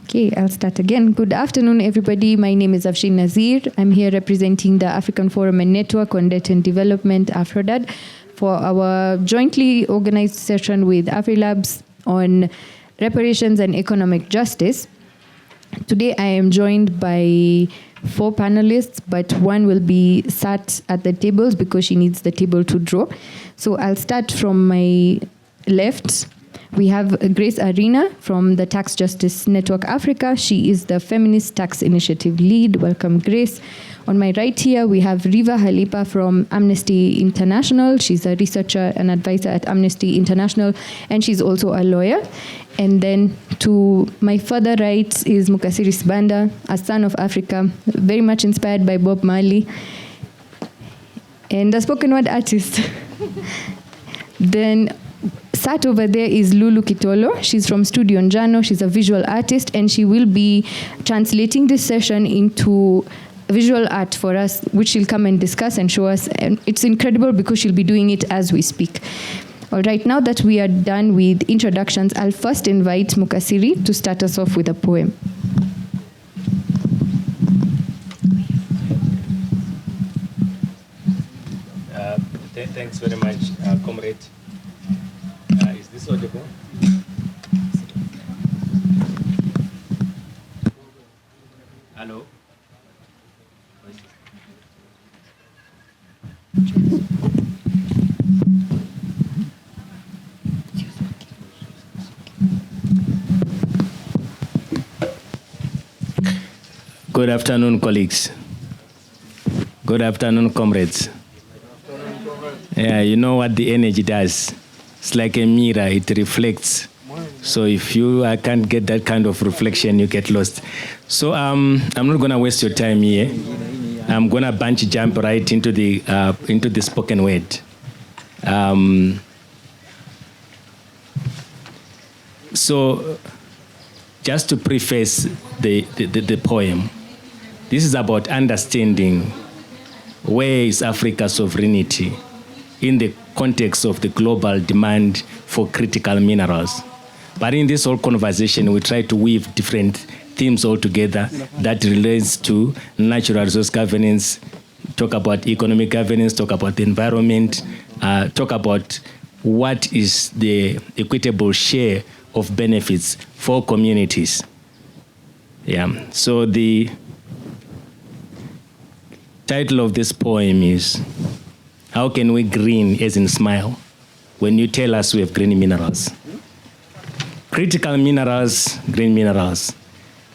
Okay, I'll start again. Good afternoon, everybody. My name is Afshin Nazir. I'm here representing the African Forum and Network on Debt and Development, AFRODAD, for our jointly organized session with AfriLabs on reparations and economic justice. Today, I am joined by 4 panelists, but one will be sat at the tables because she needs the table to draw. So I'll start from my left. We have Grace Arena from the Tax Justice Network Africa. She is the Feminist Tax Initiative lead. Welcome, Grace. On my right here, we have Riva Jalipa from Amnesty International. She's a researcher and advisor at Amnesty International, and she's also a lawyer. And then to my further right is Mukasiri Sibanda, a son of Africa, very much inspired by Bob Marley, and a spoken word artist. Then sat over there is Lulu Kitolo. She's from Studio Njano. She's a visual artist, and she will be translating this session into visual art for us, which she'll come and discuss and show us. And it's incredible because she'll be doing it as we speak. All right, now that we are done with introductions, I'll first invite Mukasiri to start us off with a poem. Thanks very much, comrade. Is this audible? Hello? Good afternoon, colleagues. Good afternoon, comrades. Yeah, you know what the energy does? It's like a mirror, it reflects. So if you can't get that kind of reflection, you get lost. So I'm not gonna waste your time here. I'm gonna bunch jump right into the spoken word. So just to preface the poem, this is about understanding where is Africa's sovereignty in the context of the global demand for critical minerals. But in this whole conversation, we try to weave different themes all together that relates to natural resource governance, talk about economic governance, talk about the environment, talk about what is the equitable share of benefits for communities. Yeah. So the title of this poem is, how can we green as in smile when you tell us we have green minerals? Critical minerals, green minerals.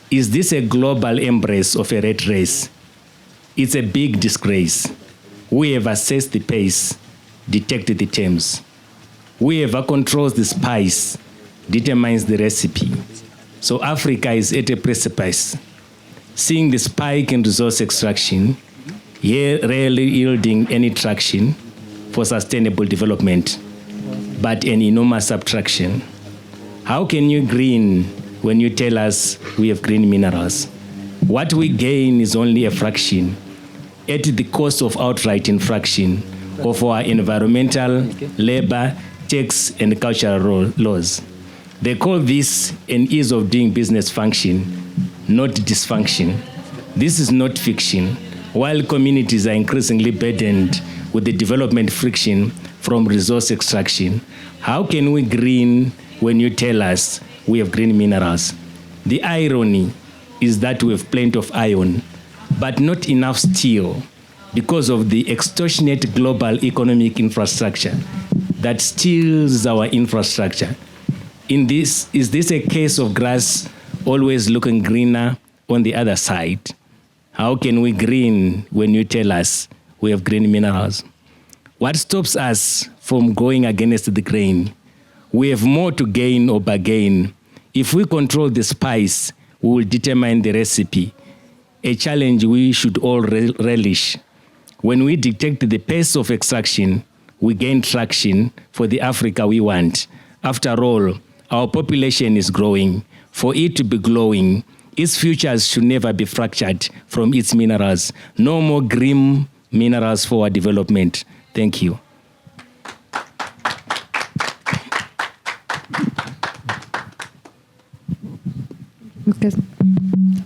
Is this a global embrace of a red race? It's a big disgrace. Whoever sets the pace, detects the terms. Whoever controls the spice, determines the recipe. So Africa is at a precipice, seeing the spike in resource extraction, rarely yielding any traction for sustainable development, but an enormous subtraction. How can you green when you tell us we have green minerals? What we gain is only a fraction, at the cost of outright infraction of our environmental, labor, tax, and cultural laws. They call this an ease of doing business function, not dysfunction. This is not fiction. While communities are increasingly burdened with the development friction from resource extraction, how can we green when you tell us we have green minerals? The irony is that we have plenty of iron, but not enough steel because of the extortionate global economic infrastructure that steals our infrastructure. Is this a case of grass always looking greener on the other side? How can we green when you tell us we have green minerals? What stops us from going against the grain? We have more to gain or bargain. If we control the spice, we will determine the recipe, a challenge we should all relish. When we dictate the pace of extraction, we gain traction for the Africa we want. After all, our population is growing. For it to be glowing, its futures should never be fractured from its minerals. No more grim minerals for our development. Thank you.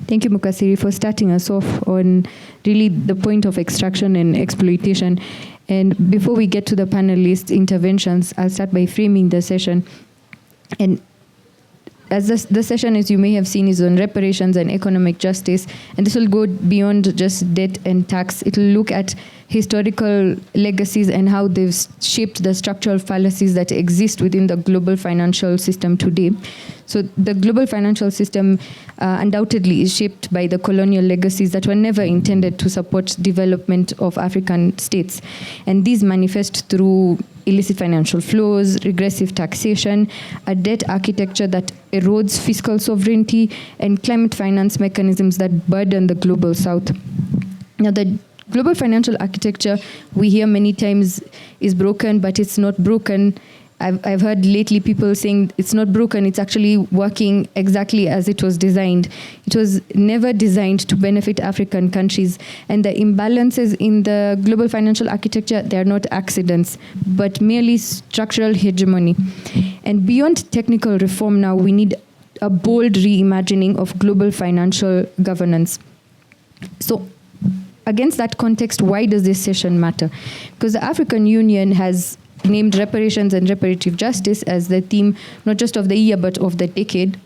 Thank you, Mukasiri, for starting us off on really the point of extraction and exploitation. And before we get to the panelist interventions, I'll start by framing the session. And as the session, as you may have seen, is on reparations and economic justice, and this will go beyond just debt and tax. It will look at historical legacies and how they've shaped the structural fallacies that exist within the global financial system today. So the global financial system undoubtedly is shaped by the colonial legacies that were never intended to support development of African states. And these manifest through illicit financial flows, regressive taxation, a debt architecture that erodes fiscal sovereignty, and climate finance mechanisms that burden the global south. Now, the global financial architecture, we hear many times, is broken, but it's not broken. I've heard lately people saying it's not broken, it's actually working exactly as it was designed. It was never designed to benefit African countries. And the imbalances in the global financial architecture, they are not accidents, but merely structural hegemony. And beyond technical reform now, we need a bold reimagining of global financial governance. So against that context, why does this session matter? Because the African Union has named reparations and reparative justice as the theme, not just of the year, but of the decade.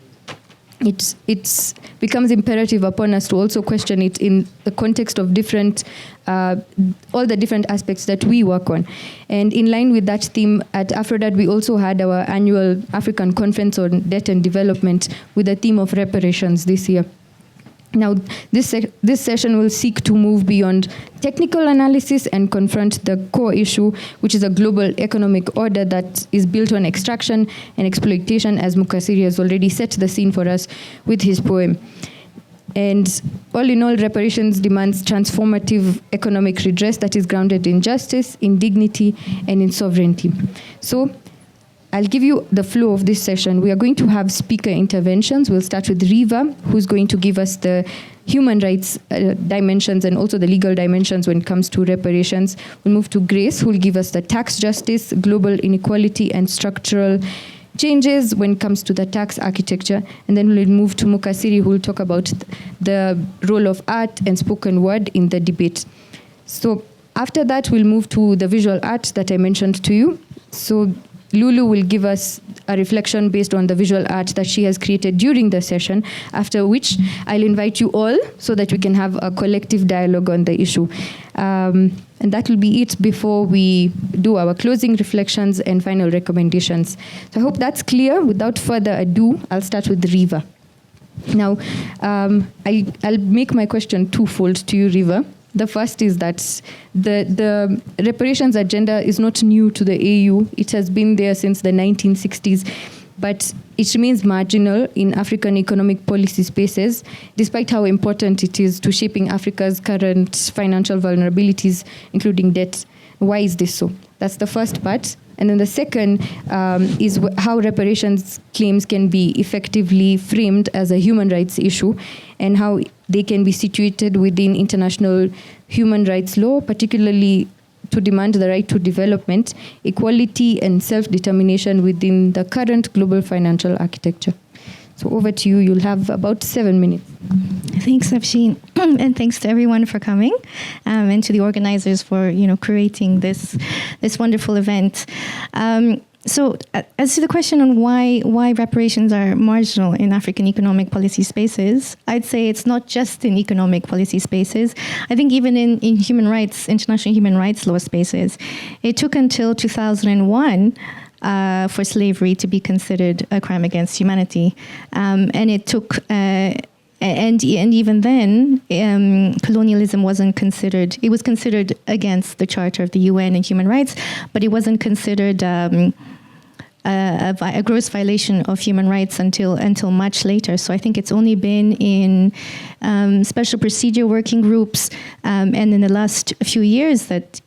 It becomes imperative upon us to also question it in the context of different, all the different aspects that we work on. And in line with that theme, at AFRODAD, we also had our annual African Conference on Debt and Development with the theme of reparations this year. Now, this session will seek to move beyond technical analysis and confront the core issue, which is a global economic order that is built on extraction and exploitation, as Mukasiri has already set the scene for us with his poem. And all in all, reparations demands transformative economic redress that is grounded in justice, in dignity, and in sovereignty. So, I'll give you the flow of this session. We are going to have speaker interventions. We'll start with Riva, who's going to give us the human rights dimensions and also the legal dimensions when it comes to reparations. We'll move to Grace, who will give us the tax justice, global inequality, and structural changes when it comes to the tax architecture. And then we'll move to Mukasiri, who will talk about the role of art and spoken word in the debate. So after that, we'll move to the visual art that I mentioned to you. So Lulu will give us a reflection based on the visual art that she has created during the session, after which I'll invite you all so that we can have a collective dialogue on the issue. And that will be it before we do our closing reflections and final recommendations. So I hope that's clear. Without further ado, I'll start with Riva. Now, I'll make my question twofold to you, Riva. The first is that the reparations agenda is not new to the AU. It has been there since the 1960s, but it remains marginal in African economic policy spaces, despite how important it is to shaping Africa's current financial vulnerabilities, including debt. Why is this so? That's the first part. And then the second is how reparations claims can be effectively framed as a human rights issue and how they can be situated within international human rights law, particularly to demand the right to development, equality, and self-determination within the current global financial architecture. So over to you. You'll have about 7 minutes. Thanks, Afshin, and thanks to everyone for coming, and to the organizers for creating this wonderful event. So, as to the question on why reparations are marginal in African economic policy spaces, I'd say it's not just in economic policy spaces. I think even in human rights, international human rights law spaces, it took until 2001. For slavery to be considered a crime against humanity, and it took, and even then, colonialism wasn't considered. It was considered against the Charter of the UN and human rights, but it wasn't considered a gross violation of human rights until much later. So I think it's only been in special procedure working groups, and in the last few years that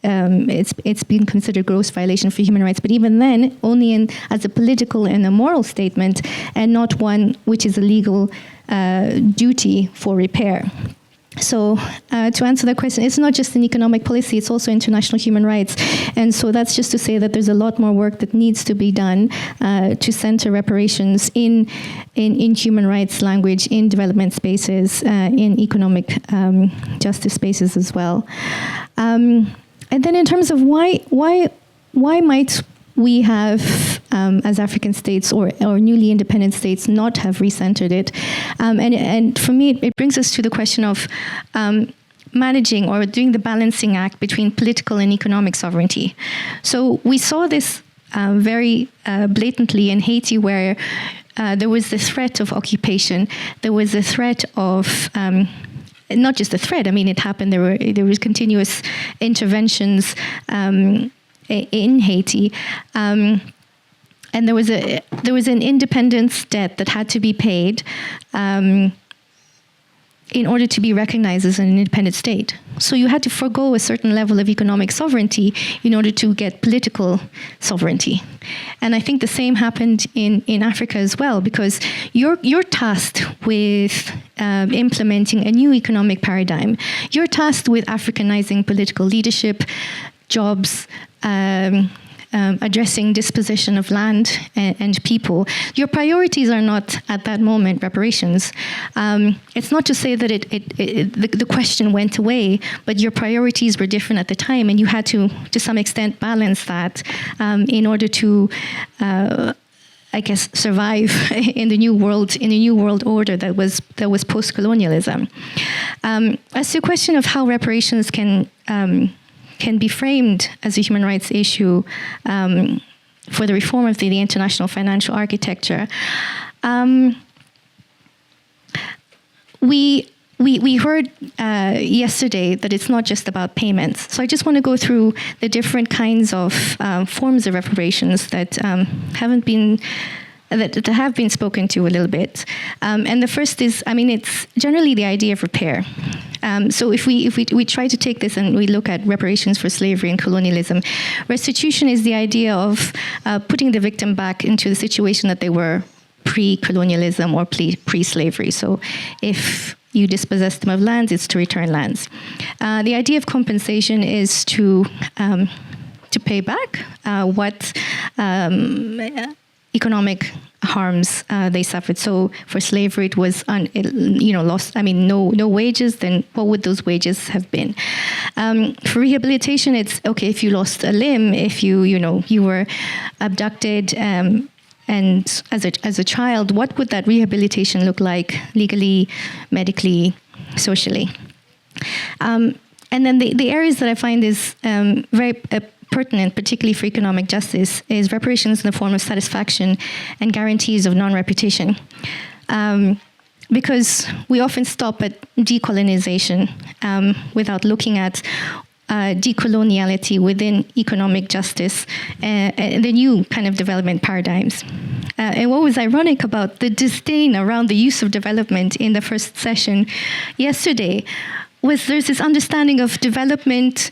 it's been considered gross violation for human rights, but even then, only as a political and a moral statement, and not one which is a legal duty for repair. So to answer that question, it's not just an economic policy, it's also international human rights. And so that's just to say that there's a lot more work that needs to be done to center reparations in human rights language, in development spaces, in economic justice spaces as well. And then in terms of why might we have, as African states or newly independent states, not have recentered it. And for me, it brings us to the question of managing or doing the balancing act between political and economic sovereignty. So we saw this very blatantly in Haiti, where there was the threat of occupation, there was the threat of not just a threat, I mean, it happened, there was continuous interventions in Haiti, and there was an independence debt that had to be paid in order to be recognized as an independent state. So you had to forego a certain level of economic sovereignty in order to get political sovereignty. And I think the same happened in Africa as well, because you're tasked with implementing a new economic paradigm. You're tasked with Africanizing political leadership, jobs, addressing dispossession of land and people. Your priorities are not at that moment reparations. It's not to say that the question went away, but your priorities were different at the time, and you had to some extent balance that in order to I guess survive in the new world order that was post-colonialism. As to the question of how reparations can be framed as a human rights issue for the reform of the international financial architecture. We heard yesterday that it's not just about payments. So I just want to go through the different kinds of forms of reparations that have been spoken to a little bit. And the first is, I mean, it's generally the idea of repair. So if we try to take this and we look at reparations for slavery and colonialism, restitution is the idea of putting the victim back into the situation that they were pre-colonialism or pre-slavery. So if you dispossess them of lands, it's to return lands. The idea of compensation is to pay back what economic harms they suffered. So for slavery, it was lost. I mean, no wages. Then what would those wages have been? For rehabilitation, it's okay if you lost a limb, if you were abducted, and as a child, what would that rehabilitation look like legally, medically, socially? And then the areas that I find is very pertinent, particularly for economic justice, is reparations in the form of satisfaction and guarantees of non-repetition. Because we often stop at decolonization without looking at decoloniality within economic justice and the new kind of development paradigms. And what was ironic about the disdain around the use of development in the first session yesterday was there's this understanding of development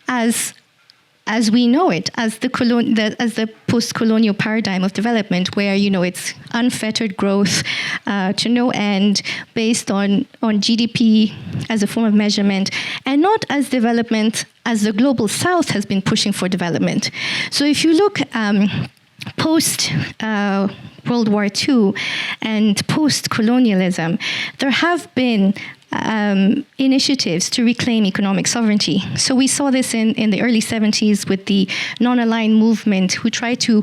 as we know it, as the post-colonial paradigm of development, where it's unfettered growth to no end, based on GDP as a form of measurement, and not as development as the global South has been pushing for development. So if you look post World War II and post-colonialism, there have been initiatives to reclaim economic sovereignty. So we saw this in the early 70s with the non-aligned movement, who tried to,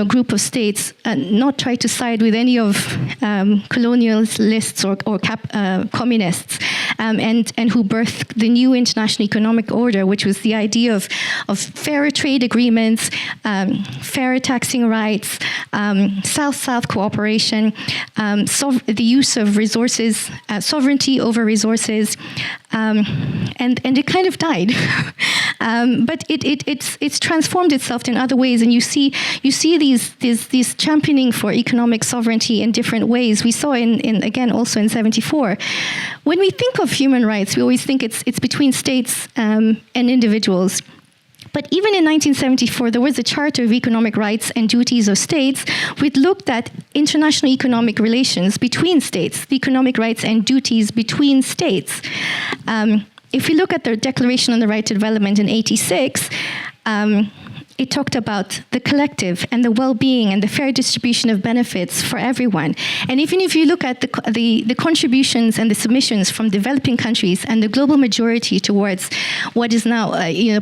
group of states, not try to side with any of colonialists or communists, and who birthed the new international economic order, which was the idea of fairer trade agreements, fairer taxing rights, South-South cooperation, the use of resources, sovereignty over resources, and it kind of died. But it's transformed itself in other ways, and you see these championing for economic sovereignty in different ways. We saw in again also in '74. When we think of human rights, we always think it's between states and individuals. But even in 1974, there was a Charter of Economic Rights and Duties of States, which looked at international economic relations between states, the economic rights and duties between states. If we look at the Declaration on the Right to Development in '86, it talked about the collective and the well-being and the fair distribution of benefits for everyone. And even if you look at the contributions and the submissions from developing countries and the global majority towards what is now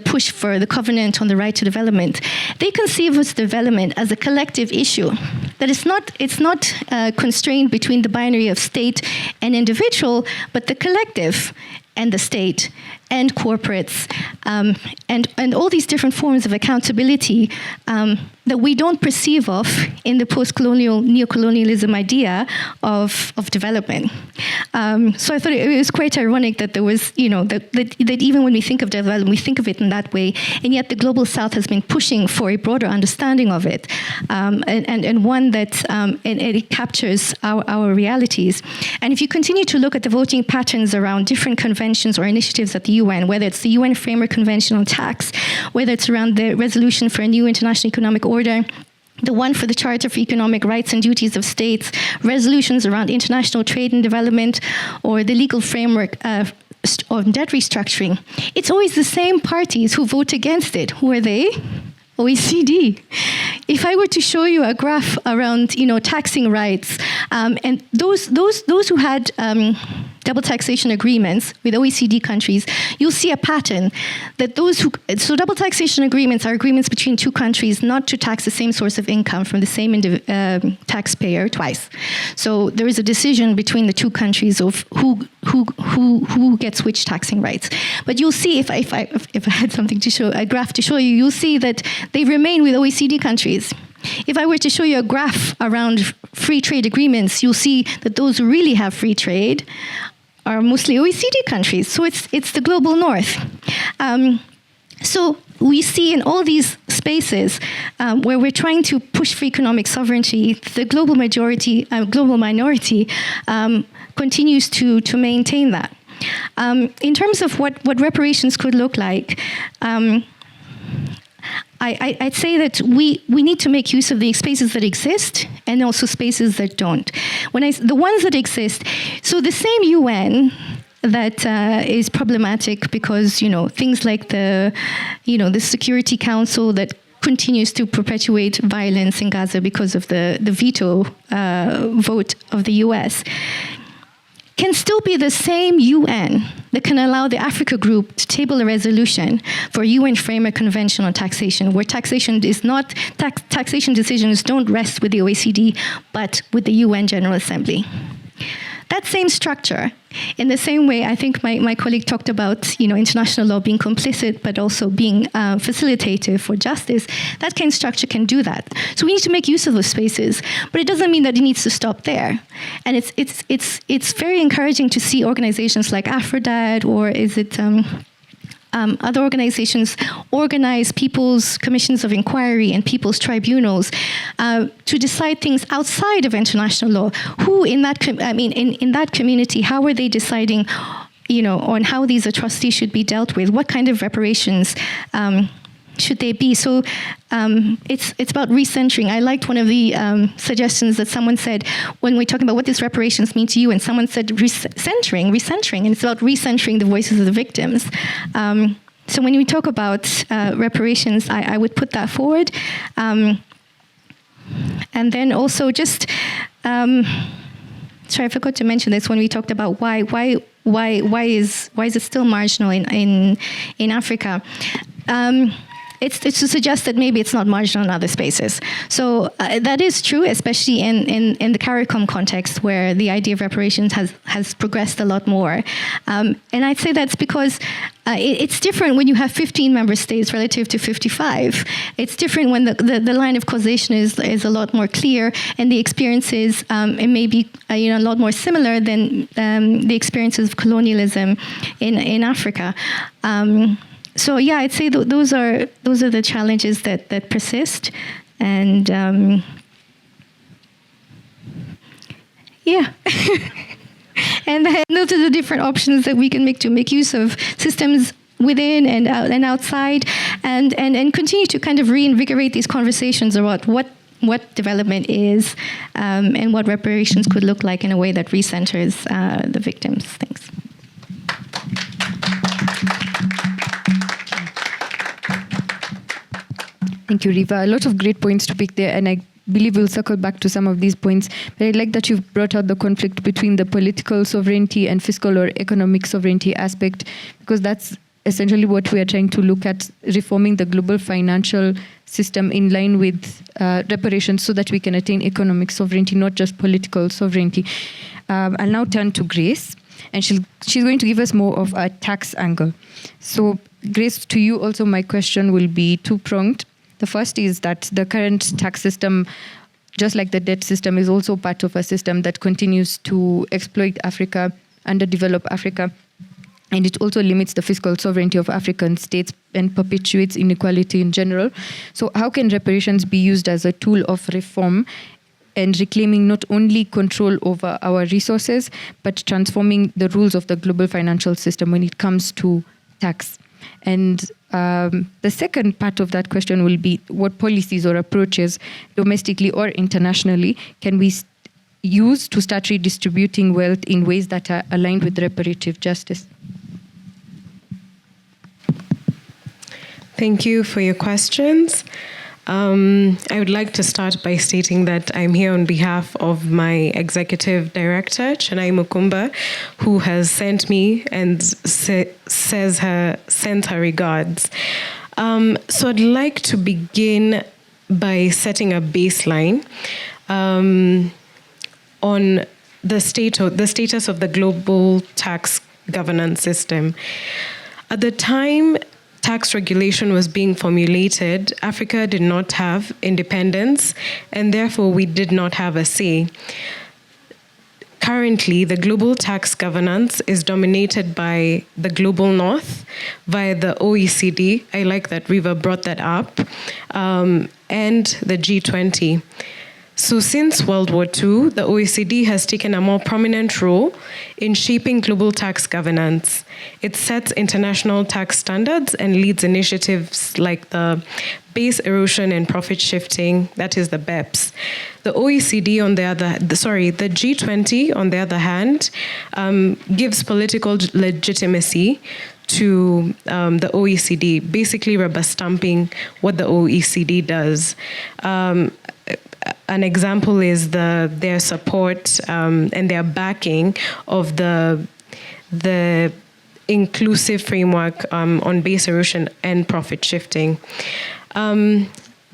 push for the Covenant on the Right to Development, they conceive of development as a collective issue. That it's not constrained between the binary of state and individual, but the collective and the state and corporates and all these different forms of accountability that we don't perceive of in the post-colonial neocolonialism idea of development. So I thought it was quite ironic that there was, that even when we think of development, we think of it in that way, and yet the Global South has been pushing for a broader understanding of it, and one that it captures our realities. And if you continue to look at the voting patterns around different conventions or initiatives at the UN, whether it's the UN Framework Convention on Tax, whether it's around the resolution for a new international economic order, the one for the Charter for Economic Rights and Duties of States, resolutions around international trade and development, or the legal framework on debt restructuring, it's always the same parties who vote against it. Who are they? OECD. If I were to show you a graph around, taxing rights, and those who had double taxation agreements with OECD countries, you'll see a pattern that so double taxation agreements are agreements between two countries not to tax the same source of income from the same taxpayer twice. So there is a decision between the two countries of who gets which taxing rights. But you'll see, if I had something to show, a graph to show you, you'll see that they remain with OECD countries. If I were to show you a graph around free trade agreements, you'll see that those who really have free trade are mostly OECD countries. So it's the global north. So we see in all these spaces where we're trying to push for economic sovereignty, the global minority continues to maintain that. In terms of what reparations could look like, I'd say that we need to make use of the spaces that exist and also spaces that don't. The ones that exist, so the same UN that is problematic because things like the Security Council that continues to perpetuate violence in Gaza because of the veto vote of the US, can still be the same UN that can allow the Africa Group to table a resolution for a UN Framework Convention on Taxation, where taxation decisions don't rest with the OECD, but with the UN General Assembly. That same structure, in the same way, I think my colleague talked about international law being complicit, but also being facilitative for justice. That kind of structure can do that. So we need to make use of those spaces, but it doesn't mean that it needs to stop there. And it's very encouraging to see organizations like AFRODAD, or is it other organizations organize people's commissions of inquiry and people's tribunals to decide things outside of international law. Who in that, in that community, how are they deciding, on how these atrocities should be dealt with? What kind of reparations should they be? So it's about recentering. I liked one of the suggestions that someone said when we're talking about what these reparations mean to you, and someone said recentering, and it's about recentering the voices of the victims. So when we talk about reparations, I would put that forward. And then also just, sorry, I forgot to mention this when we talked about why is it still marginal in Africa? It's to suggest that maybe it's not marginal in other spaces. So that is true, especially in the CARICOM context, where the idea of reparations has progressed a lot more. And I'd say that's because it's different when you have 15 member states relative to 55. It's different when the line of causation is a lot more clear, and the experiences it may be a lot more similar than the experiences of colonialism in Africa. So yeah, I'd say those are the challenges that persist, and yeah. And those are the different options that we can make to make use of systems within and outside. and continue to kind of reinvigorate these conversations about what development is, and what reparations could look like in a way that recenters the victims. Thanks. Thank you, Riva. A lot of great points to pick there, and I believe we'll circle back to some of these points. But I like that you've brought out the conflict between the political sovereignty and fiscal or economic sovereignty aspect, because that's essentially what we are trying to look at, reforming the global financial system in line with reparations so that we can attain economic sovereignty, not just political sovereignty. I'll now turn to Grace, and she's going to give us more of a tax angle. So Grace, to you also my question will be two-pronged. The first is that the current tax system, just like the debt system, is also part of a system that continues to exploit Africa, underdevelop Africa, and it also limits the fiscal sovereignty of African states and perpetuates inequality in general. So how can reparations be used as a tool of reform and reclaiming not only control over our resources, but transforming the rules of the global financial system when it comes to tax? And the second part of that question will be what policies or approaches, domestically or internationally, can we use to start redistributing wealth in ways that are aligned with reparative justice? Thank you for your questions. I would like to start by stating that I'm here on behalf of my executive director, Chennai Mukumba, who has sent me and sends her regards. So I'd like to begin by setting a baseline on the status of the global tax governance system. At the time tax regulation was being formulated, Africa did not have independence, and therefore we did not have a say. Currently, the global tax governance is dominated by the global north via the OECD. I like that Riva brought that up, and the G20. So since World War II, the OECD has taken a more prominent role in shaping global tax governance. It sets international tax standards and leads initiatives like the base erosion and profit shifting, that is the BEPS. The OECD, the G20, on the other hand, gives political legitimacy to the OECD, basically rubber stamping what the OECD does. An example is their support and their backing of the inclusive framework on base erosion and profit shifting.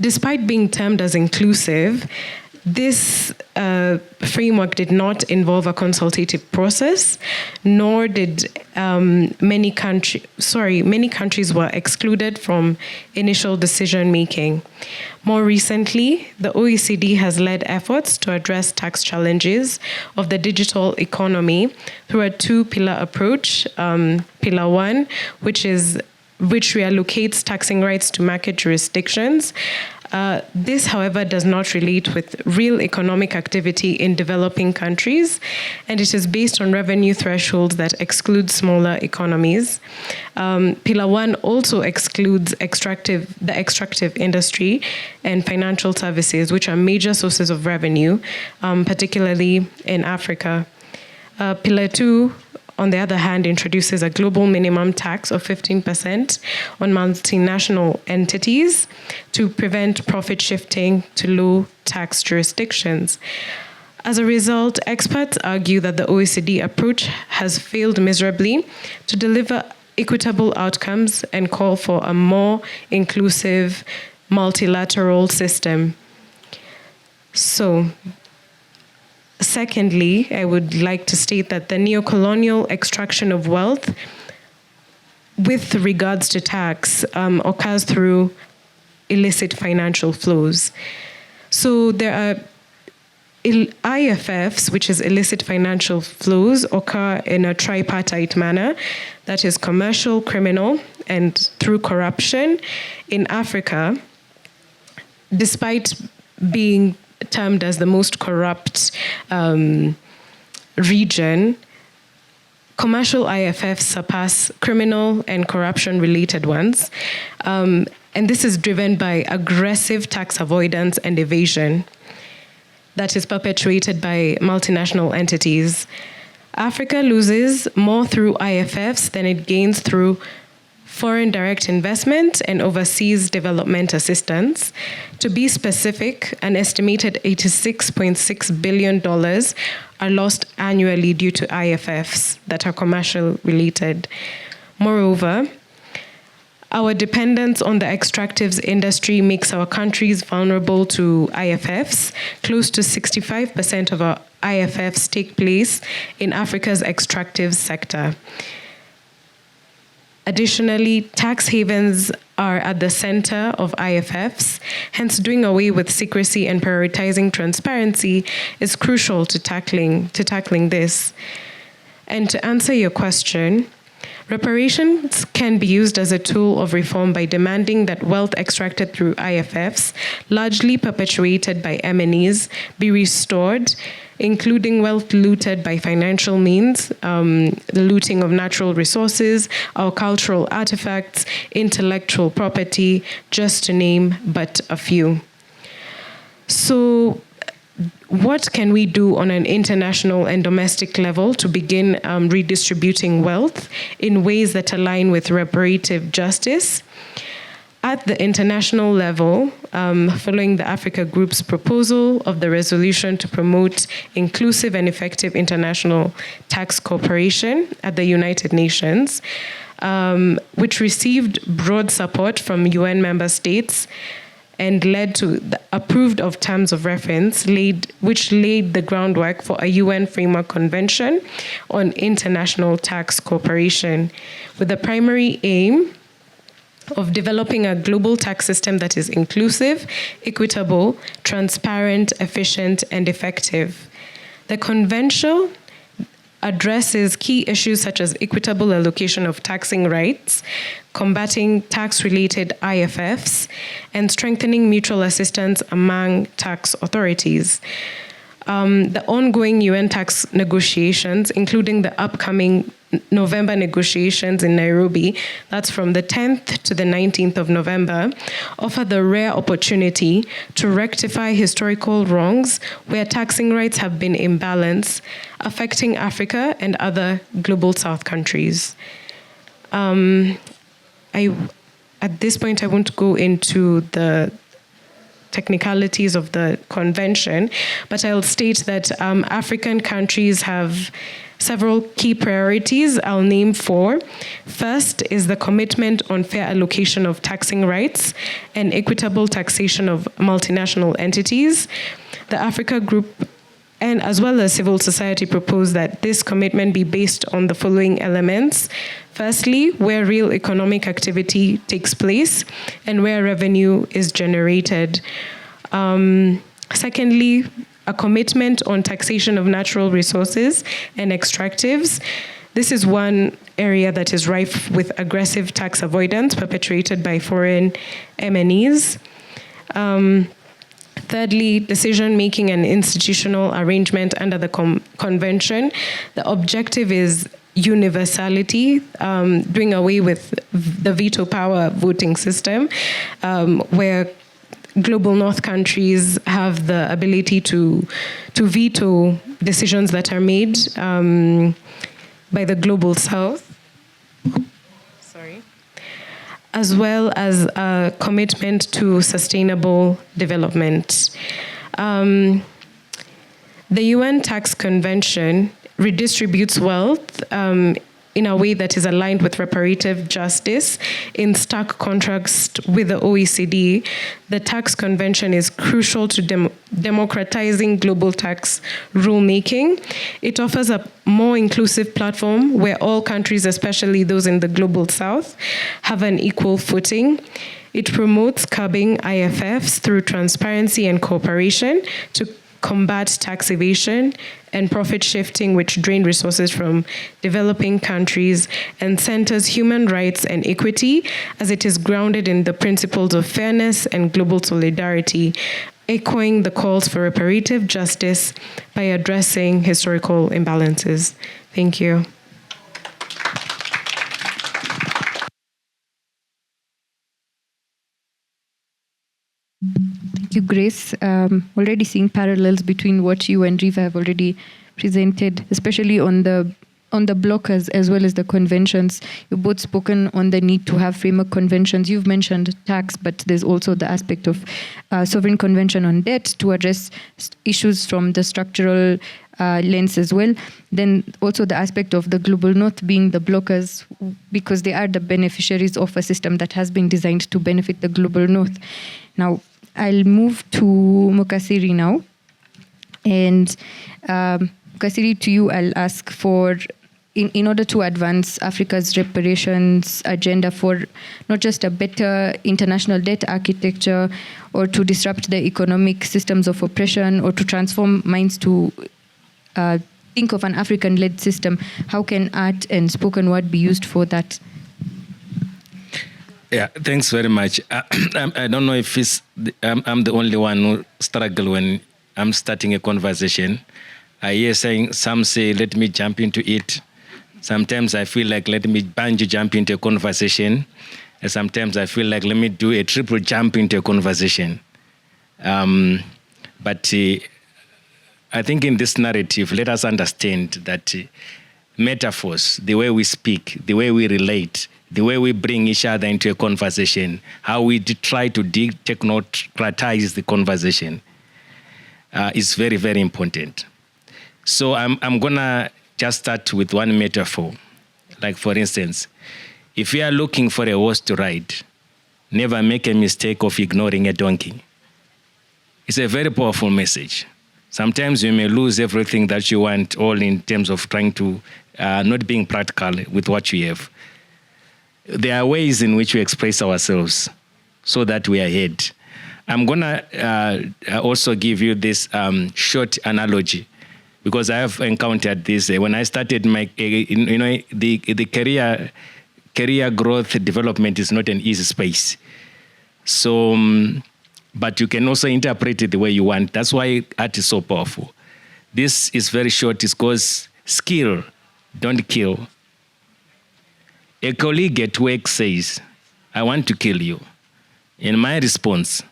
Despite being termed as inclusive, this framework did not involve a consultative process, nor did many countries were excluded from initial decision making. More recently, the OECD has led efforts to address tax challenges of the digital economy through a two-pillar approach. Pillar one, which reallocates taxing rights to market jurisdictions. This, however, does not relate with real economic activity in developing countries, and it is based on revenue thresholds that exclude smaller economies. Pillar one also excludes the extractive industry and financial services, which are major sources of revenue, particularly in Africa. Pillar two, on the other hand, introduces a global minimum tax of 15% on multinational entities to prevent profit shifting to low tax jurisdictions. As a result, experts argue that the OECD approach has failed miserably to deliver equitable outcomes and call for a more inclusive multilateral system. So, secondly, I would like to state that the neocolonial extraction of wealth with regards to tax occurs through illicit financial flows. So there are IFFs, which is illicit financial flows, occur in a tripartite manner, that is commercial, criminal, and through corruption. In Africa, despite being termed as the most corrupt region, commercial IFFs surpass criminal and corruption-related ones. And this is driven by aggressive tax avoidance and evasion that is perpetuated by multinational entities. Africa loses more through IFFs than it gains through foreign direct investment and overseas development assistance. To be specific, an estimated $86.6 billion are lost annually due to IFFs that are commercial related. Moreover, our dependence on the extractives industry makes our countries vulnerable to IFFs. Close to 65% of our IFFs take place in Africa's extractive sector. Additionally, tax havens are at the center of IFFs, hence doing away with secrecy and prioritizing transparency is crucial to tackling this. And to answer your question, reparations can be used as a tool of reform by demanding that wealth extracted through IFFs, largely perpetuated by MNEs, be restored, including wealth looted by financial means, the looting of natural resources, our cultural artifacts, intellectual property, just to name but a few. So, what can we do on an international and domestic level to begin redistributing wealth in ways that align with reparative justice? At the international level, following the Africa Group's proposal of the resolution to promote inclusive and effective international tax cooperation at the United Nations, which received broad support from UN member states and led to the approved of terms of reference, which laid the groundwork for a UN Framework Convention on International Tax Cooperation, with the primary aim of developing a global tax system that is inclusive, equitable, transparent, efficient, and effective. The convention addresses key issues such as equitable allocation of taxing rights, combating tax-related IFFs, and strengthening mutual assistance among tax authorities. The ongoing UN tax negotiations, including the upcoming November negotiations in Nairobi, that's from the 10th to the 19th of November, offer the rare opportunity to rectify historical wrongs where taxing rights have been imbalanced, affecting Africa and other global South countries. At this point, I won't go into the technicalities of the convention, but I'll state that African countries have several key priorities. I'll name four. First is the commitment on fair allocation of taxing rights and equitable taxation of multinational entities. The Africa Group and as well as civil society propose that this commitment be based on the following elements. Firstly, where real economic activity takes place and where revenue is generated. Secondly, a commitment on taxation of natural resources and extractives. This is one area that is rife with aggressive tax avoidance perpetrated by foreign MNEs. Thirdly, decision-making and institutional arrangement under the convention. The objective is universality, doing away with the veto power voting system, where global North countries have the ability to veto decisions that are made by the global South. As well as a commitment to sustainable development. The UN Tax Convention redistributes wealth in a way that is aligned with reparative justice. In stark contrast with the OECD, the tax convention is crucial to democratizing global tax rulemaking. It offers a more inclusive platform where all countries, especially those in the global south, have an equal footing. It promotes curbing IFFs through transparency and cooperation to combat tax evasion and profit shifting, which drain resources from developing countries, and centers human rights and equity as it is grounded in the principles of fairness and global solidarity, echoing the calls for reparative justice by addressing historical imbalances. Thank you. you, Grace. Already seeing parallels between what you and Riva have already presented, especially on the blockers as well as the conventions. You've both spoken on the need to have framework conventions. You've mentioned tax, but there's also the aspect of sovereign convention on debt to address issues from the structural lens as well. Then also the aspect of the global north being the blockers, because they are the beneficiaries of a system that has been designed to benefit the global north. Now, I'll move to Mukasiri now. And Mukasiri, to you, I'll ask for, in order to advance Africa's reparations agenda for not just a better international debt architecture or to disrupt the economic systems of oppression or to transform minds to think of an African-led system, how can art and spoken word be used for that? Yeah, thanks very much. I don't know if I'm the only one who struggle when I'm starting a conversation. I hear some say, let me jump into it. Sometimes I feel like, let me bungee jump into a conversation. And sometimes I feel like, let me do a triple jump into a conversation. But I think in this narrative, let us understand that metaphors, the way we speak, the way we relate, the way we bring each other into a conversation, how we try to technocratize the conversation is very, very important. So I'm going to just start with one metaphor. Like, for instance, if you are looking for a horse to ride, never make a mistake of ignoring a donkey. It's a very powerful message. Sometimes you may lose everything that you want, all in terms of trying to not being practical with what you have. There are ways in which we express ourselves so that we are ahead. I'm going to also give you this short analogy, because I have encountered this. When I started my, the career growth development is not an easy space. So, but you can also interpret it the way you want. That's why art is so powerful. This is very short. It's because skill, don't kill. A colleague at work says, I want to kill you. In my response,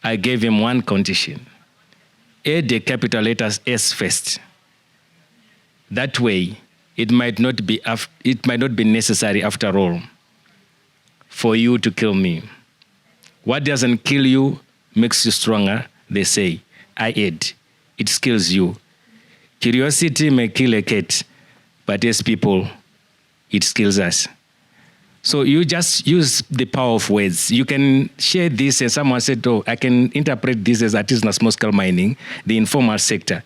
I gave him one condition. Add the capital letters S first. That way, it might not be necessary after all for you to kill me. What doesn't kill you makes you stronger, they say. I add, it skills you. Curiosity may kill a cat, but as people, it skills us. So you just use the power of words. You can share this, and someone said, oh, I can interpret this as artisanal small-scale mining, the informal sector.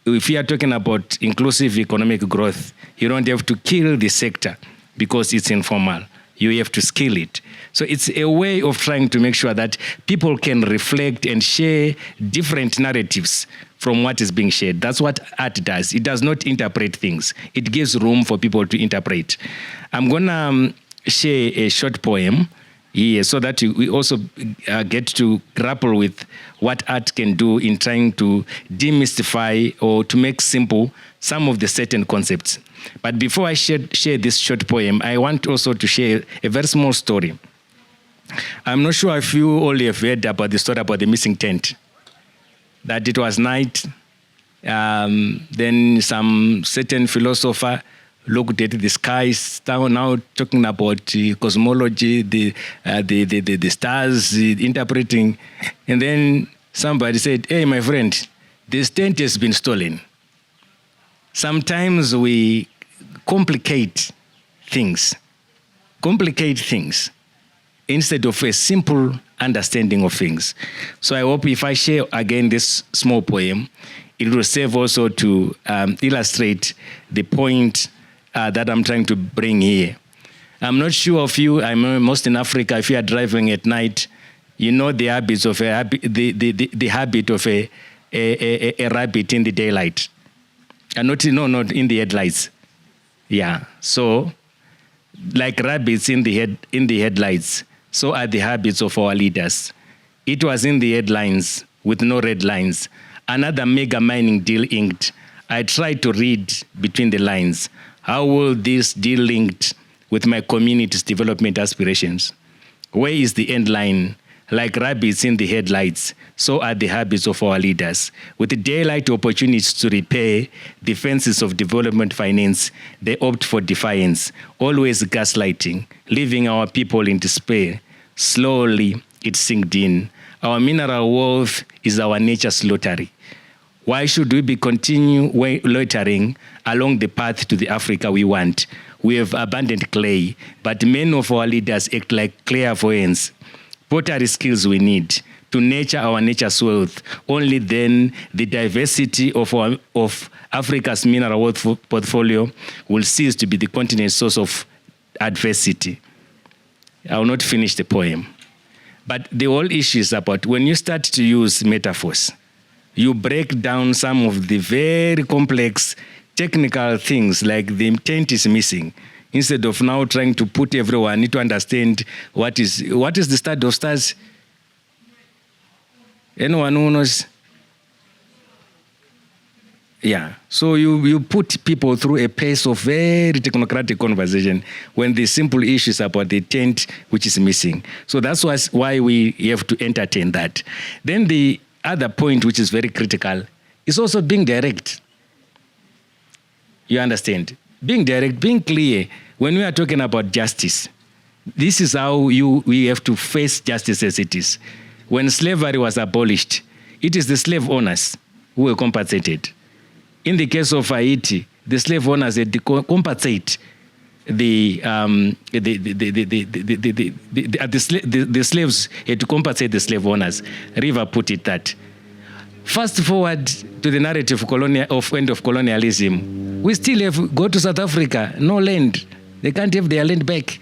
If you are talking about inclusive economic growth, you don't have to kill the sector because it's informal. You have to skill it. So it's a way of trying to make sure that people can reflect and share different narratives from what is being shared. That's what art does. It does not interpret things. It gives room for people to interpret. I'm going to share a short poem here so that we also get to grapple with what art can do in trying to demystify or to make simple some of the certain concepts. But before I share this short poem, I want also to share a very small story. I'm not sure if you all have heard about the story about the missing tent. That it was night, then some certain philosopher looked at the skies, now talking about cosmology, the stars, interpreting. And then somebody said, hey, my friend, this tent has been stolen. Sometimes we complicate things instead of a simple understanding of things. So I hope if I share again this small poem, it will serve also to illustrate the point that I'm trying to bring here. I'm not sure of you. I'm most in Africa. If you are driving at night, you know the habits of the habit of a rabbit in the daylight, and not in the headlights. Yeah. So, like rabbits in the headlights, so are the habits of our leaders. It was in the headlines with no red lines. Another mega mining deal inked. I tried to read between the lines. How will this deal linked with my community's development aspirations? Where is the end line? Like rabbits in the headlights, so are the habits of our leaders. With the daylight opportunities to repair the fences of development finance, they opt for defiance, always gaslighting, leaving our people in despair. Slowly, it sinks in. Our mineral wealth is our nature's lottery. Why should we be continue loitering along the path to the Africa we want? We have abundant clay, but many of our leaders act like clairvoyants. Pottery skills we need to nurture our nature's wealth. Only then the diversity of Africa's mineral wealth portfolio will cease to be the continent's source of adversity. I will not finish the poem. But the whole issue is about when you start to use metaphors, you break down some of the very complex technical things like the intent is missing. Instead of now trying to put everyone need to understand what is the study of stars. Anyone who knows? Yeah. So you put people through a pace of very technocratic conversation when the simple issue is about the intent which is missing. So that's why we have to entertain that. Then the other point which is very critical is also being direct. You understand? Being direct, being clear. When we are talking about justice, this is how we have to face justice as it is. When slavery was abolished, it is the slave owners who were compensated. In the case of Haiti, the slave owners had to compensate the slaves had to compensate the slave owners. Riva put it that. Fast forward to the narrative of end of colonialism. We still have, go to South Africa, no land. They can't have their land back.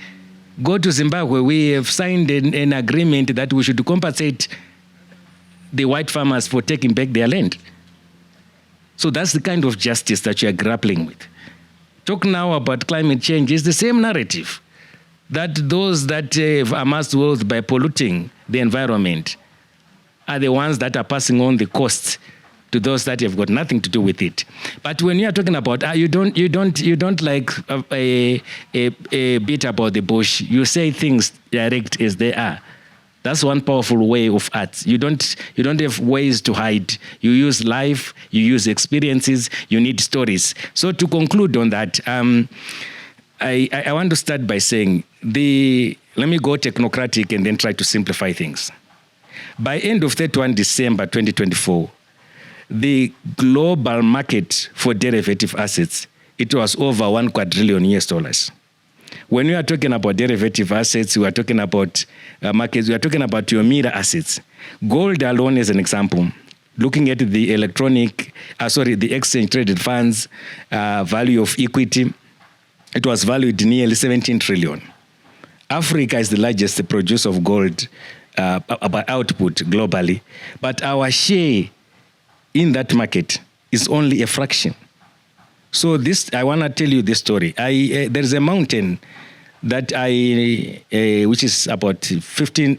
Go to Zimbabwe, we have signed an agreement that we should compensate the white farmers for taking back their land. So that's the kind of justice that you are grappling with. Talk now about climate change. It's the same narrative, that those that have amassed wealth by polluting the environment are the ones that are passing on the costs to those that have got nothing to do with it. But when you are talking about you don't like a bit about the bush. You say things direct as they are. That's one powerful way of art. You don't have ways to hide. You use life, you use experiences, you need stories. So to conclude on that, I want to start by saying let me go technocratic and then try to simplify things. By end of 31 December 2024, the global market for derivative assets, it was over $1 quadrillion. When we are talking about derivative assets, we are talking about markets, we are talking about your mirror assets. Gold alone is an example. Looking at the the exchange traded funds value of equity, it was valued nearly 17 trillion. Africa is the largest producer of gold by output globally, but our share in that market is only a fraction. So I want to tell you this story. There's a mountain that which is about 40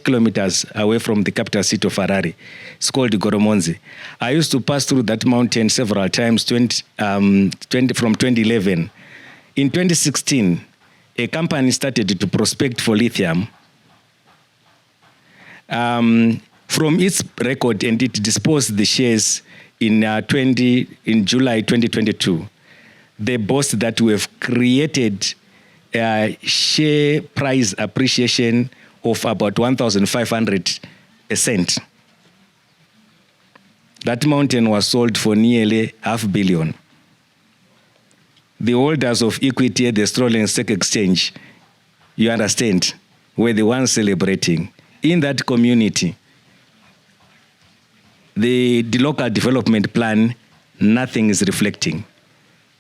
kilometers away from the capital city of Harare. It's called Goromonzi. I used to pass through that mountain several times from 2011. In 2016, a company started to prospect for lithium. From its record, and it disposed the shares in July 2022. They boast that we have created a share price appreciation of about 1,500%. That mountain was sold for nearly $500 million. The holders of equity at the Australian Stock Exchange, you understand, were the ones celebrating. In that community, the local development plan, nothing is reflecting.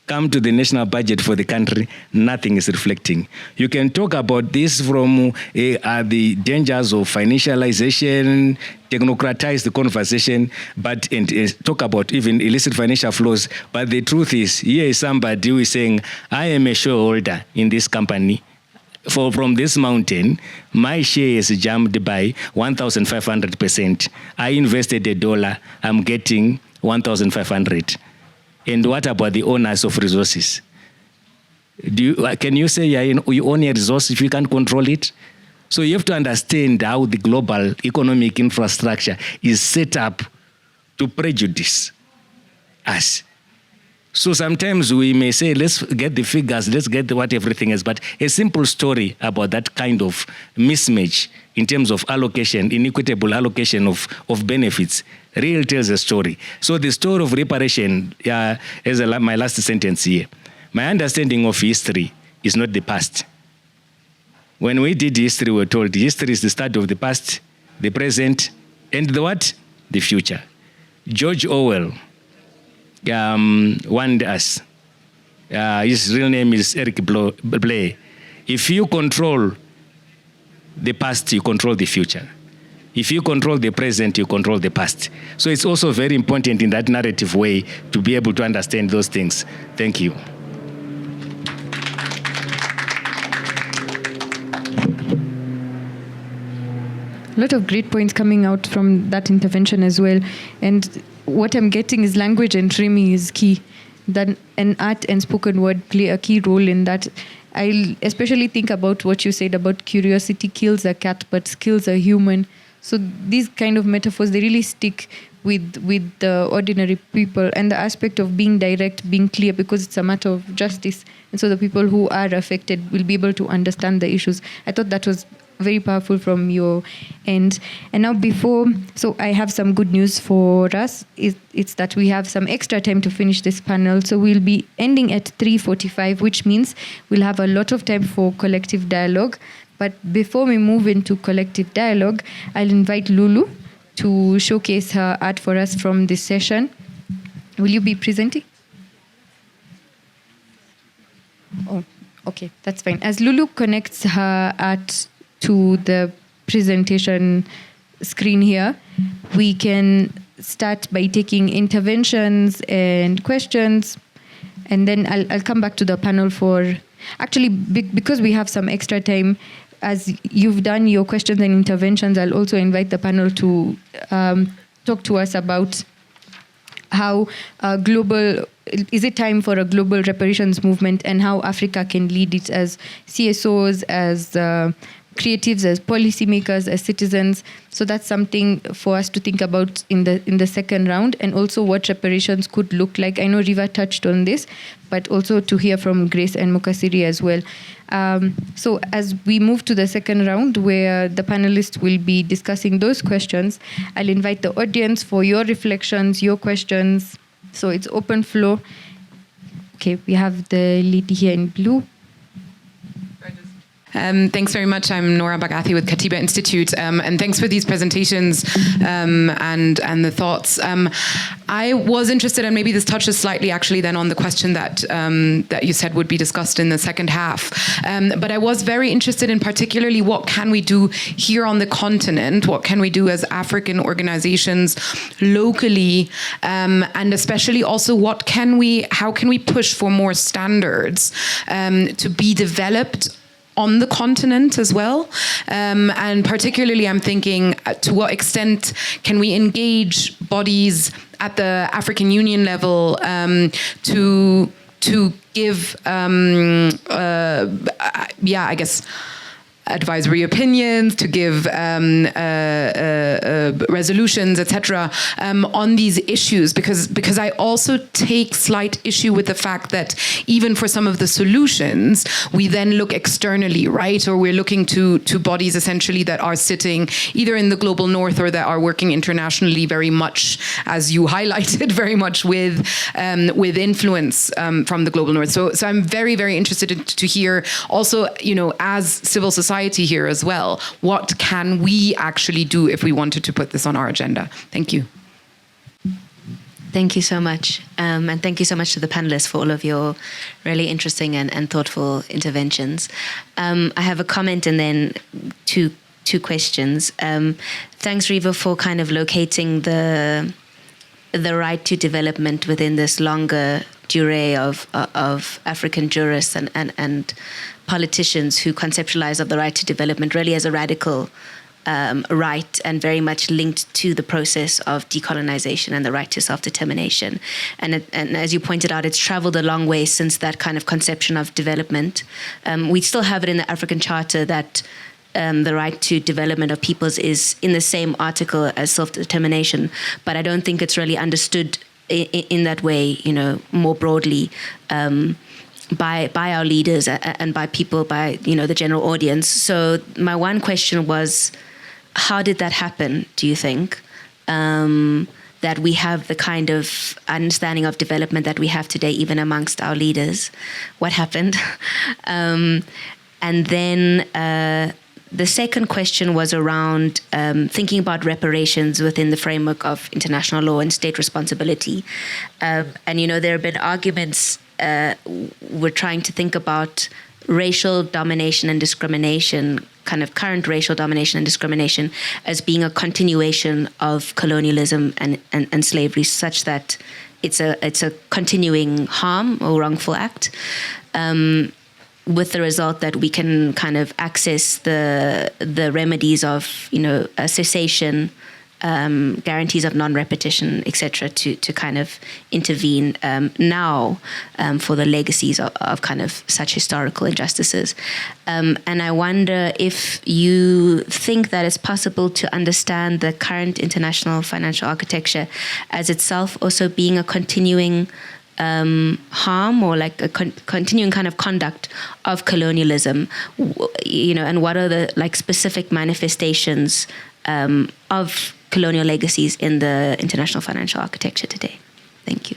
Come to the national budget for the country, nothing is reflecting. You can talk about this from the dangers of financialization, technocratize the conversation, but talk about even illicit financial flows. But the truth is, here is somebody who is saying, I am a shareholder in this company. From this mountain, my share is jumped by 1,500%. I invested $1, I'm getting 1,500. And what about the owners of resources? Can you say you own a resource if you can't control it? So you have to understand how the global economic infrastructure is set up to prejudice us. So sometimes we may say, let's get the figures, let's get what everything is. But a simple story about that kind of mismatch in terms of allocation, inequitable allocation of benefits, really tells a story. So the story of reparation is my last sentence here. My understanding of history is not the past. When we did history, we were told history is the start of the past, the present, and the what? The future. George Orwell warned us. His real name is Eric Blair. If you control the past, you control the future. If you control the present, you control the past. So it's also very important in that narrative way to be able to understand those things. Thank you. A lot of great points coming out from that intervention as well. And what I'm getting is language and framing is key. That and art and spoken word play a key role in that. I especially think about what you said about curiosity kills a cat, but skills a human. So these kind of metaphors, they really stick with the ordinary people, and the aspect of being direct, being clear, because it's a matter of justice. And so the people who are affected will be able to understand the issues. I thought that was very powerful from your end. And now so I have some good news for us. It's that we have some extra time to finish this panel. So we'll be ending at 3:45, which means we'll have a lot of time for collective dialogue. But before we move into collective dialogue, I'll invite Lulu to showcase her art for us from this session. Will you be presenting? Oh, okay, that's fine. As Lulu connects her art to the presentation screen here, we can start by taking interventions and questions, and then I'll come back to the panel for, actually, because we have some extra time, as you've done your questions and interventions, I'll also invite the panel to talk to us about how is it time for a global reparations movement, and how Africa can lead it as CSOs, as creatives, as policymakers, as citizens. So that's something for us to think about in the second round, and also what reparations could look like. I know Riva touched on this, but also to hear from Grace and Mukasiri as well. So as we move to the second round, where the panelists will be discussing those questions, I'll invite the audience for your reflections, your questions. So it's open floor. Okay, we have the lady here in blue. Thanks very much. I'm Nora Bagathi with Katiba Institute, and thanks for these presentations and the thoughts. I was interested, and maybe this touches slightly actually then on the question that you said would be discussed in the second half. But I was very interested in particularly what can we do here on the continent, what can we do as African organizations locally, and especially also how can we push for more standards to be developed on the continent as well, and particularly I'm thinking to what extent can we engage bodies at the African Union level to give I guess advisory opinions, to give resolutions, etc., on these issues, because I also take slight issue with the fact that even for some of the solutions, we then look externally, right? Or we're looking to bodies essentially that are sitting either in the global north or that are working internationally very much, as you highlighted, very much with influence from the global north. So I'm very, very interested to hear also, as civil society here as well, what can we actually do if we wanted to put this on our agenda? Thank you. Thank you so much. And thank you so much to the panelists for all of your really interesting and thoughtful interventions. I have a comment and then two questions. Thanks, Riva, for kind of locating the right to development within this longer durée of African jurists and politicians who conceptualize of the right to development really as a radical right, and very much linked to the process of decolonization and the right to self-determination. And as you pointed out, it's traveled a long way since that kind of conception of development. We still have it in the African Charter that the right to development of peoples is in the same article as self-determination, but I don't think it's really understood in that way, more broadly by our leaders and by people, by the general audience. So my one question was, how did that happen, do you think? That we have the kind of understanding of development that we have today, even amongst our leaders. What happened? And then the second question was around thinking about reparations within the framework of international law and state responsibility. And, there have been arguments, we're trying to think about racial domination and discrimination, kind of current racial domination and discrimination, as being a continuation of colonialism and slavery, such that it's a continuing harm or wrongful act, with the result that we can kind of access the remedies of a cessation, guarantees of non-repetition, etc., to kind of intervene now for the legacies of kind of such historical injustices. And I wonder if you think that it's possible to understand the current international financial architecture as itself also being a continuing harm, or like a continuing kind of conduct of colonialism, and what are the like specific manifestations of colonial legacies in the international financial architecture today? Thank you.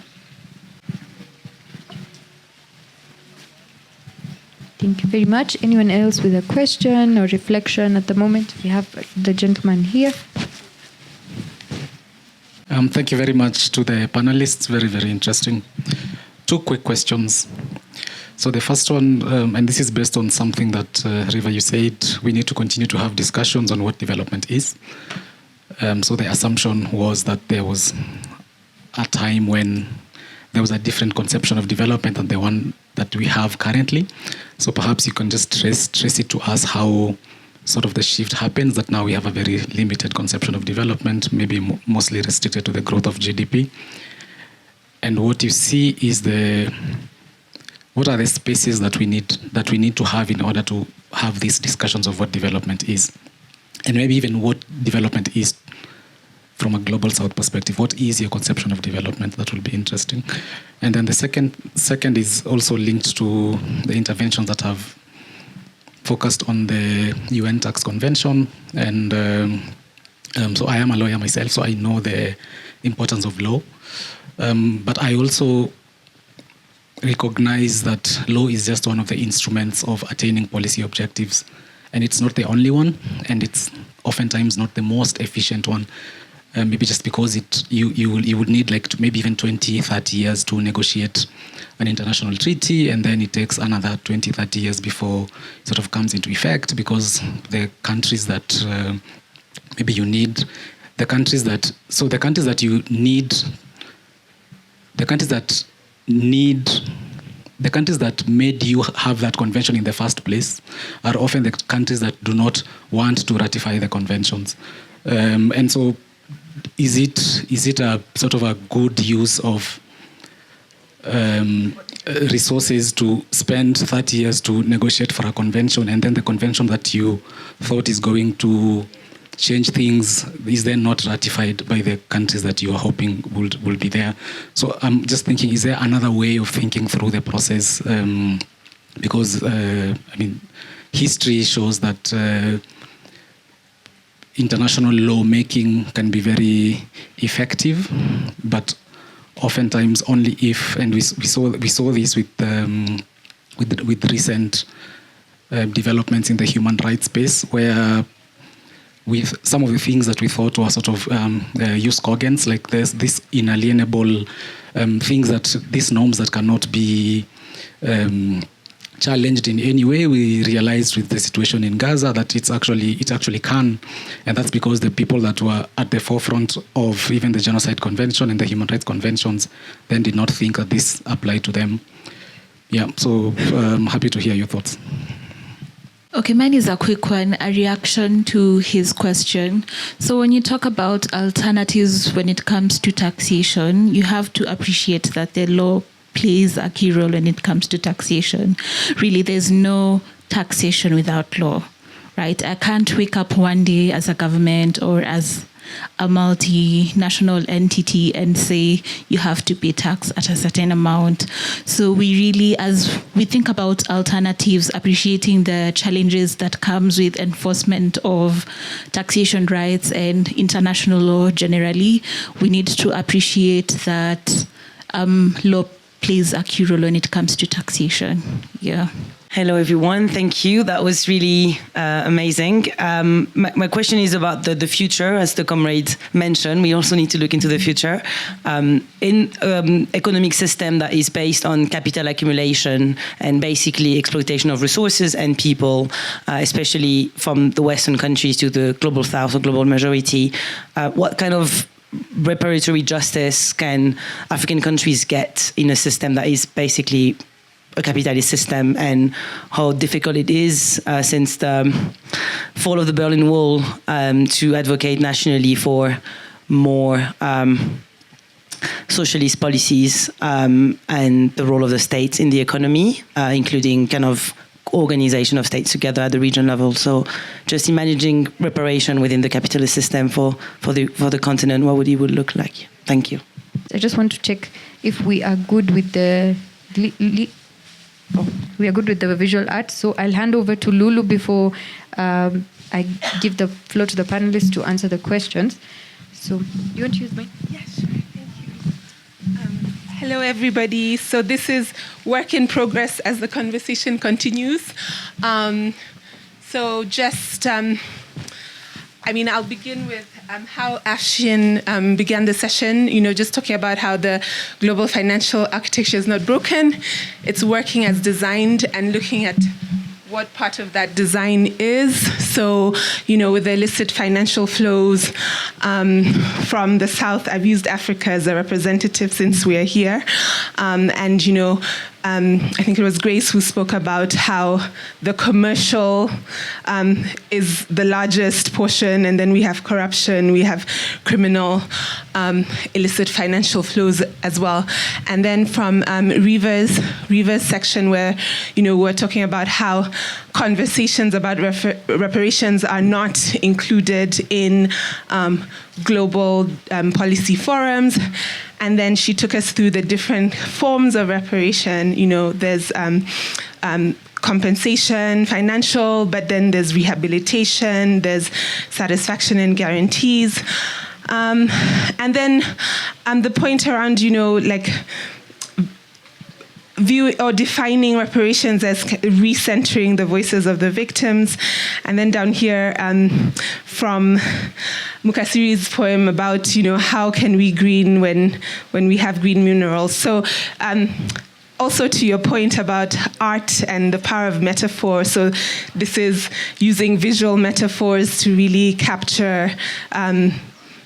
Thank you very much. Anyone else with a question or reflection at the moment? We have the gentleman here. Thank you very much to the panelists. Very, very interesting. 2 quick questions. So the first one, and this is based on something that, Riva, you said, we need to continue to have discussions on what development is. So the assumption was that there was a time when there was a different conception of development than the one that we have currently. So perhaps you can just trace it to us how sort of the shift happens, that now we have a very limited conception of development, maybe mostly restricted to the growth of GDP. And what you see is what are the spaces that we need to have in order to have these discussions of what development is, and maybe even what development is from a global South perspective. What is your conception of development? That will be interesting. And then the second is also linked to the interventions that have focused on the UN Tax Convention. And so I am a lawyer myself, so I know the importance of law. But I also recognize that law is just one of the instruments of attaining policy objectives. And it's not the only one, and it's oftentimes not the most efficient one. Maybe just because you would need maybe even 20, 30 years to negotiate an international treaty, and then it takes another 20, 30 years before it sort of comes into effect, because the countries that maybe you need, the countries that made you have that convention in the first place are often the countries that do not want to ratify the conventions. And so is it a sort of a good use of resources to spend 30 years to negotiate for a convention, and then the convention that you thought is going to change things is then not ratified by the countries that you are hoping will be there? So I'm just thinking, is there another way of thinking through the process? Because history shows that international lawmaking can be very effective, but oftentimes only if, and we saw this with recent developments in the human rights space, where with some of the things that we thought were sort of use cogens, like there's this inalienable things, that these norms that cannot be challenged in any way. We realized with the situation in Gaza that it actually can, and that's because the people that were at the forefront of even the Genocide Convention and the Human Rights Conventions then did not think that this applied to them. Yeah, so I'm happy to hear your thoughts. Okay, mine is a quick one, a reaction to his question. So when you talk about alternatives when it comes to taxation, you have to appreciate that the law plays a key role when it comes to taxation. Really, there's no taxation without law, right? I can't wake up one day as a government or as a multinational entity and say you have to pay tax at a certain amount. So we really, as we think about alternatives, appreciating the challenges that comes with enforcement of taxation rights and international law generally, we need to appreciate that law plays a key role when it comes to taxation. Yeah. Hello, everyone. Thank you. That was really amazing. My question is about the future, as the comrade mentioned. We also need to look into the future. In economic system that is based on capital accumulation and basically exploitation of resources and people, especially from the Western countries to the global South or global majority, what kind of reparatory justice can African countries get in a system that is basically a capitalist system, and how difficult it is since the fall of the Berlin Wall to advocate nationally for more socialist policies and the role of the states in the economy, including kind of organization of states together at the region level. So just imagining reparation within the capitalist system for the continent, what would it would look like? Thank you. I just want to check if we are good with the we are good with the visual art. So I'll hand over to Lulu before I give the floor to the panelists to answer the questions. So you want to use mine? Yes, sure. Thank you. Hello, everybody. So this is work in progress as the conversation continues. So just, I'll begin with how Afshin began the session, just talking about how the global financial architecture is not broken. It's working as designed and looking at what part of that design is. So, with the illicit financial flows from the South, I've used Africa as a representative since we are here. I think it was Grace who spoke about how the commercial is the largest portion, and then we have corruption, we have criminal, illicit financial flows as well. And then from Riva's section, where we're talking about how conversations about reparations are not included in global policy forums. And then she took us through the different forms of reparation. There's compensation, financial, but then there's rehabilitation, there's satisfaction and guarantees. And then the point around, view or defining reparations as recentering the voices of the victims. And then down here from Mukasiri's poem about, how can we green when we have green minerals. So also to your point about art and the power of metaphor. So this is using visual metaphors to really capture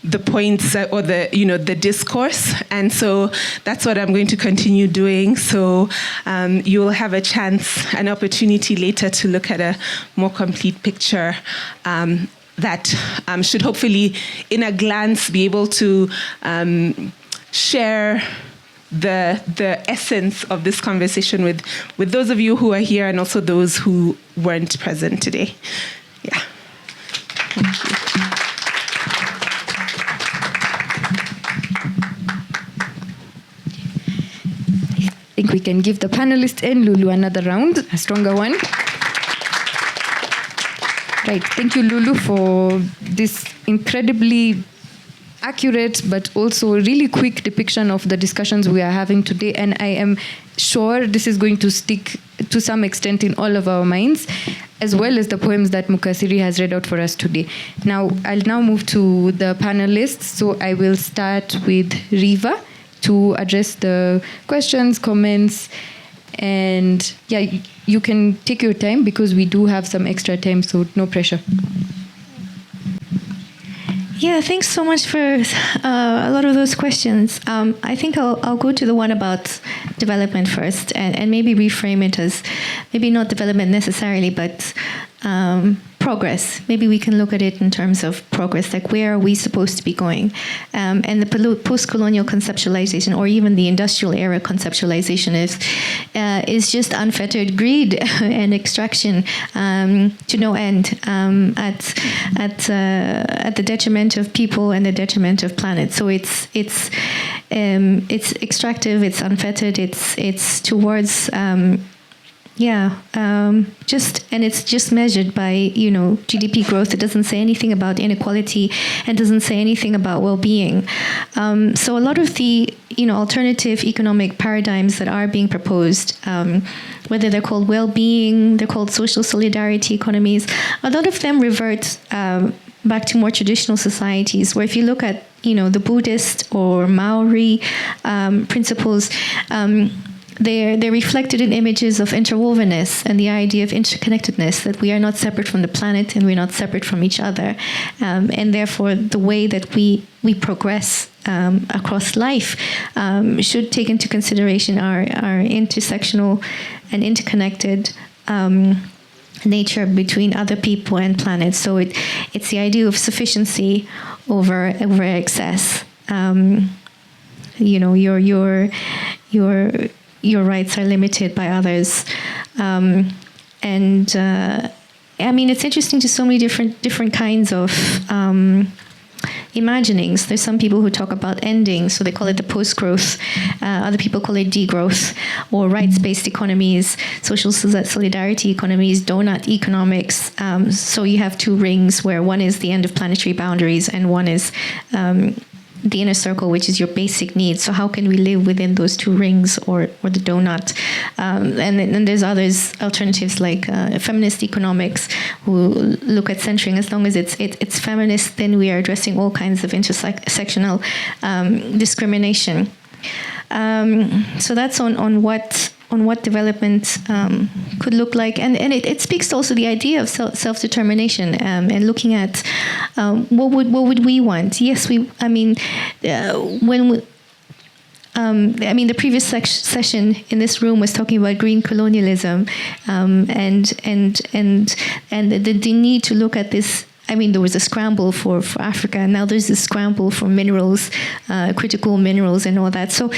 the points or the discourse. And so that's what I'm going to continue doing. So you will have an opportunity later to look at a more complete picture that should hopefully, in a glance, be able to share the essence of this conversation with those of you who are here and also those who weren't present today. Yeah. Thank you. I think we can give the panelists and Lulu another round, a stronger one. Right, thank you, Lulu, for this incredibly accurate but also really quick depiction of the discussions we are having today. And I am sure this is going to stick to some extent in all of our minds, as well as the poems that Mukasiri has read out for us today. Now, I'll move to the panelists. So I will start with Riva to address the questions, comments, and you can take your time because we do have some extra time, so no pressure. Yeah, thanks so much for a lot of those questions. I think I'll go to the one about development first and maybe reframe it as maybe not development necessarily, but progress. Maybe we can look at it in terms of progress, like where are we supposed to be going? And the post-colonial conceptualization, or even the industrial era conceptualization, is just unfettered greed and extraction to no end, at the detriment of people and the detriment of planet. So it's extractive, it's unfettered, it's towards it's just measured by GDP growth. It doesn't say anything about inequality and doesn't say anything about well-being. So a lot of the alternative economic paradigms that are being proposed, whether they're called well-being, they're called social solidarity economies, a lot of them revert back to more traditional societies, where if you look at the Buddhist or Maori principles, they're reflected in images of interwovenness and the idea of interconnectedness, that we are not separate from the planet and we're not separate from each other. And therefore, the way that we progress across life should take into consideration our intersectional and interconnected nature between other people and planets. So it's the idea of sufficiency over excess. Your rights are limited by others, it's interesting to so many different kinds of imaginings. There's some people who talk about ending, so they call it the post-growth. Other people call it degrowth, or rights-based economies, social solidarity economies, donut economics. So you have two rings, where one is the end of planetary boundaries and one is the inner circle, which is your basic needs. So how can we live within those two rings, or the donut? And then there's alternatives like feminist economics, who look at centering. As long as it's feminist, then we are addressing all kinds of intersectional discrimination. So that's on what development could look like, and it speaks to also the idea of self-determination, and looking at what would we want. Yes, the previous session in this room was talking about green colonialism, and the need to look at this. There was a scramble for Africa, and now there's a scramble for minerals, critical minerals, and all that. So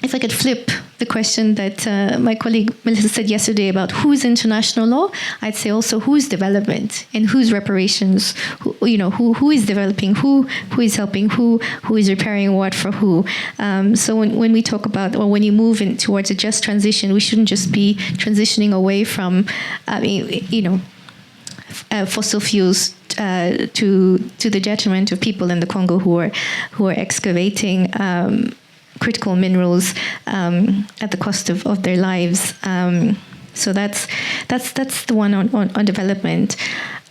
if I could flip the question that my colleague Melissa said yesterday about who's international law, I'd say also who's development and who's reparations. Who is developing, who is helping, who is repairing what for who. So when we talk about, or when you move towards a just transition, we shouldn't just be transitioning away from, fossil fuels to the detriment of people in the Congo who are excavating critical minerals at the cost of their lives. So that's the one on development.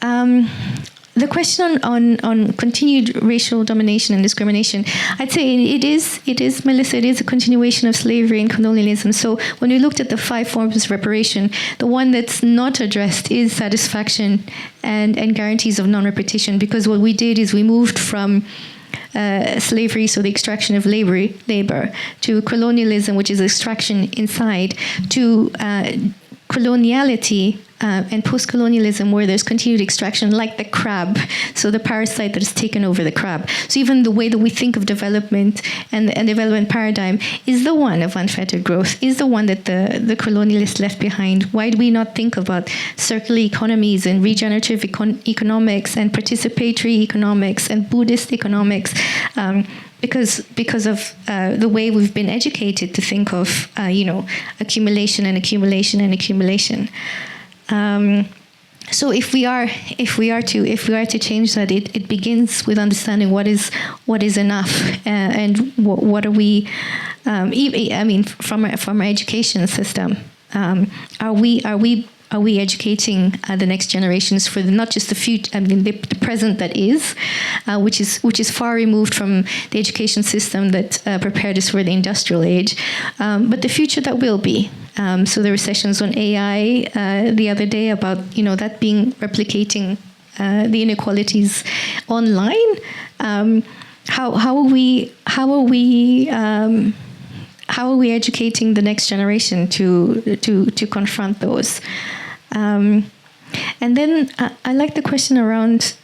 The question on continued racial domination and discrimination, I'd say it is, Melissa, it is a continuation of slavery and colonialism. So when we looked at the 5 forms of reparation, the one that's not addressed is satisfaction and guarantees of non-repetition, because what we did is we moved from slavery, so the extraction of labor, to colonialism, which is extraction inside, to coloniality and post-colonialism, where there's continued extraction, like the crab, so the parasite that has taken over the crab. So even the way that we think of development and development paradigm is the one of unfettered growth, is the one that the colonialists left behind. Why do we not think about circular economies and regenerative economics and participatory economics and Buddhist economics? Because of the way we've been educated to think of accumulation and accumulation and accumulation. So if we are to change that, it begins with understanding what is enough, and what are we. From our education system, are we educating the next generations for not just the future, the present that is, which is far removed from the education system that prepared us for the industrial age, but the future that will be. So there were sessions on AI the other day about that being replicating the inequalities online. How are we educating the next generation to confront those? And then I like the question around,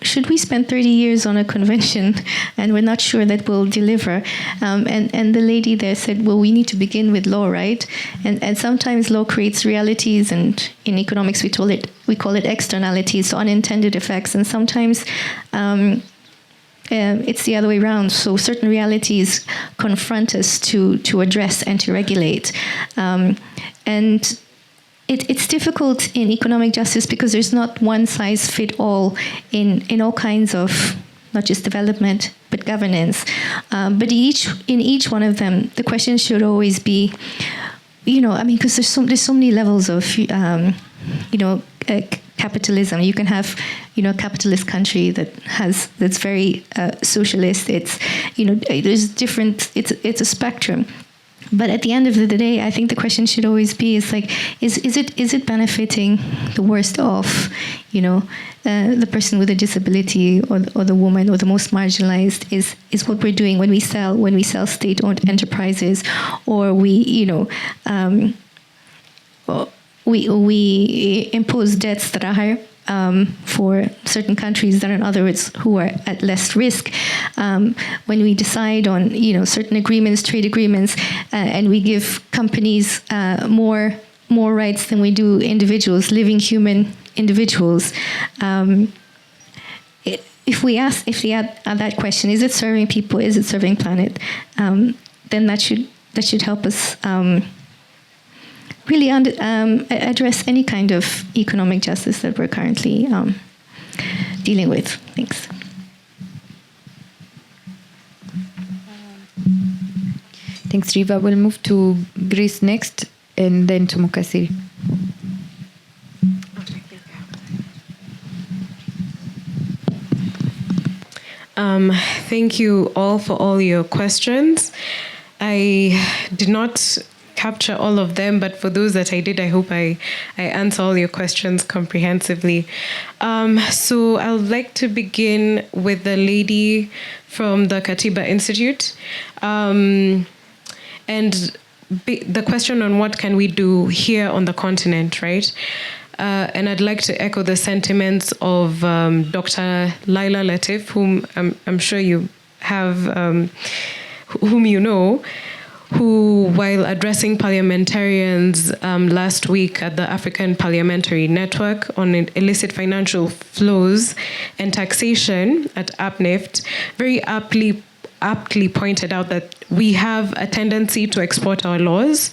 should we spend 30 years on a convention and we're not sure that we'll deliver? And the lady there said, well, we need to begin with law, right? And sometimes law creates realities, and in economics we call it externalities, so unintended effects. And sometimes it's the other way around. So certain realities confront us to address and to regulate. And it's difficult in economic justice because there's not one size fit all in all kinds of, not just development, but governance. But in each one of them, the question should always be, because there's so many levels of, capitalism. You can have, a capitalist country that's very socialist. It's, there's different. It's a spectrum. But at the end of the day, I think the question should always be: is it benefiting the worst off, the person with a disability or the woman or the most marginalized? Is what we're doing when we sell state-owned enterprises, or we impose debts that are higher for certain countries than, in other words, who are at less risk. When we decide on certain agreements, trade agreements, and we give companies more rights than we do individuals, living human individuals. If we add that question, is it serving people? Is it serving planet? Then that should help us really address any kind of economic justice that we're currently dealing with. Thanks. Thanks, Riva. We'll move to Grace next, and then to Mukasiri. Thank you all for all your questions. I did not capture all of them, but for those that I did, I hope I answer all your questions comprehensively. So I would like to begin with the lady from the Katiba Institute. And the question on what can we do here on the continent, right? And I'd like to echo the sentiments of Dr. Laila Latif, whom I'm sure you have, whom you know, who, while addressing parliamentarians last week at the African Parliamentary Network on illicit financial flows and taxation at APNIFT, very aptly pointed out that we have a tendency to export our laws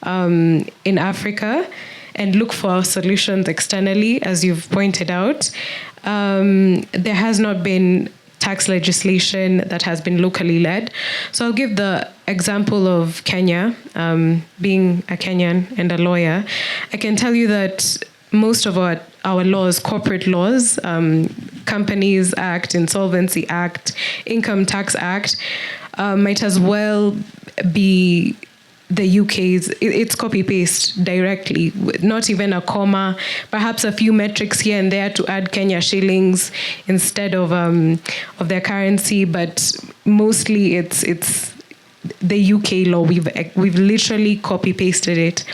in Africa and look for solutions externally, as you've pointed out. There has not been tax legislation that has been locally led. So I'll give the example of Kenya, being a Kenyan and a lawyer. I can tell you that most of our laws, corporate laws, Companies Act, Insolvency Act, Income Tax Act, might as well be the UK's. It's copy-paste directly, not even a comma, perhaps a few metrics here and there to add Kenya shillings instead of their currency, but mostly it's the UK law. We've literally copy-pasted it.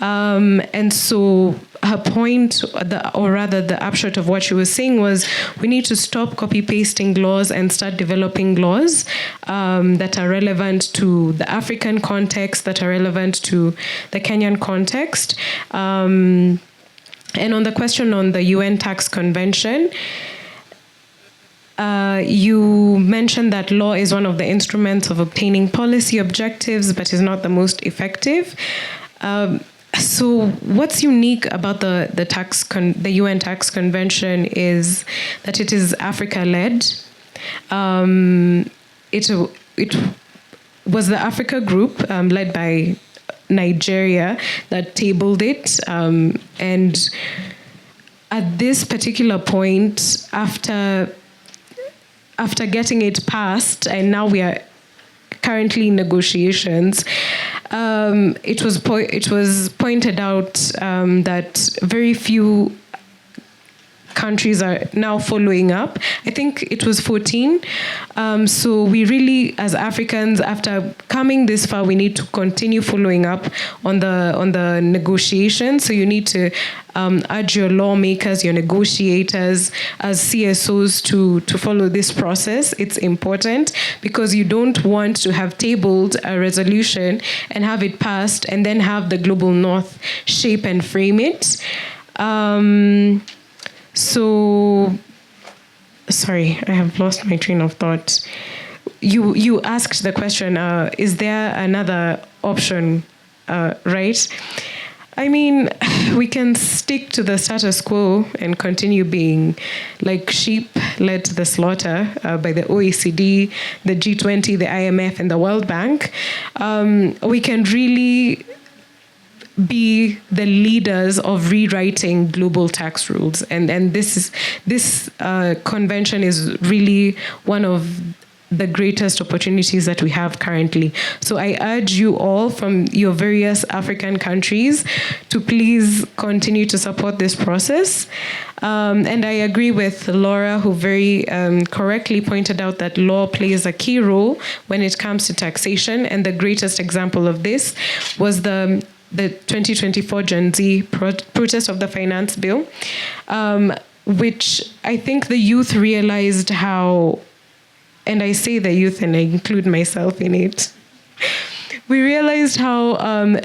And so her point, or rather the upshot of what she was saying, was we need to stop copy-pasting laws and start developing laws that are relevant to the African context, that are relevant to the Kenyan context. And on the question on the UN Tax Convention, you mentioned that law is one of the instruments of obtaining policy objectives, but is not the most effective. So what's unique about the UN Tax Convention is that it is Africa-led. It was the Africa group led by Nigeria that tabled it. And at this particular point, after getting it passed, and now we are currently in negotiations, it was pointed out that very few countries are now following up. I think it was 14. So we really, as Africans, after coming this far, we need to continue following up on the negotiations. So you need to urge your lawmakers, your negotiators, as CSOs to follow this process. It's important because you don't want to have tabled a resolution and have it passed and then have the Global North shape and frame it. So, sorry, I have lost my train of thought. You asked the question, is there another option, right? I mean, we can stick to the status quo and continue being like sheep led to the slaughter by the OECD, the G20, the IMF, and the World Bank. We can really be the leaders of rewriting global tax rules. And this convention is really one of the greatest opportunities that we have currently. So I urge you all from your various African countries to please continue to support this process. And I agree with Laura, who very correctly pointed out that law plays a key role when it comes to taxation. And the greatest example of this was the 2024 Gen Z protest of the finance bill, which I think the youth realized how, and I say the youth and I include myself in it, we realized how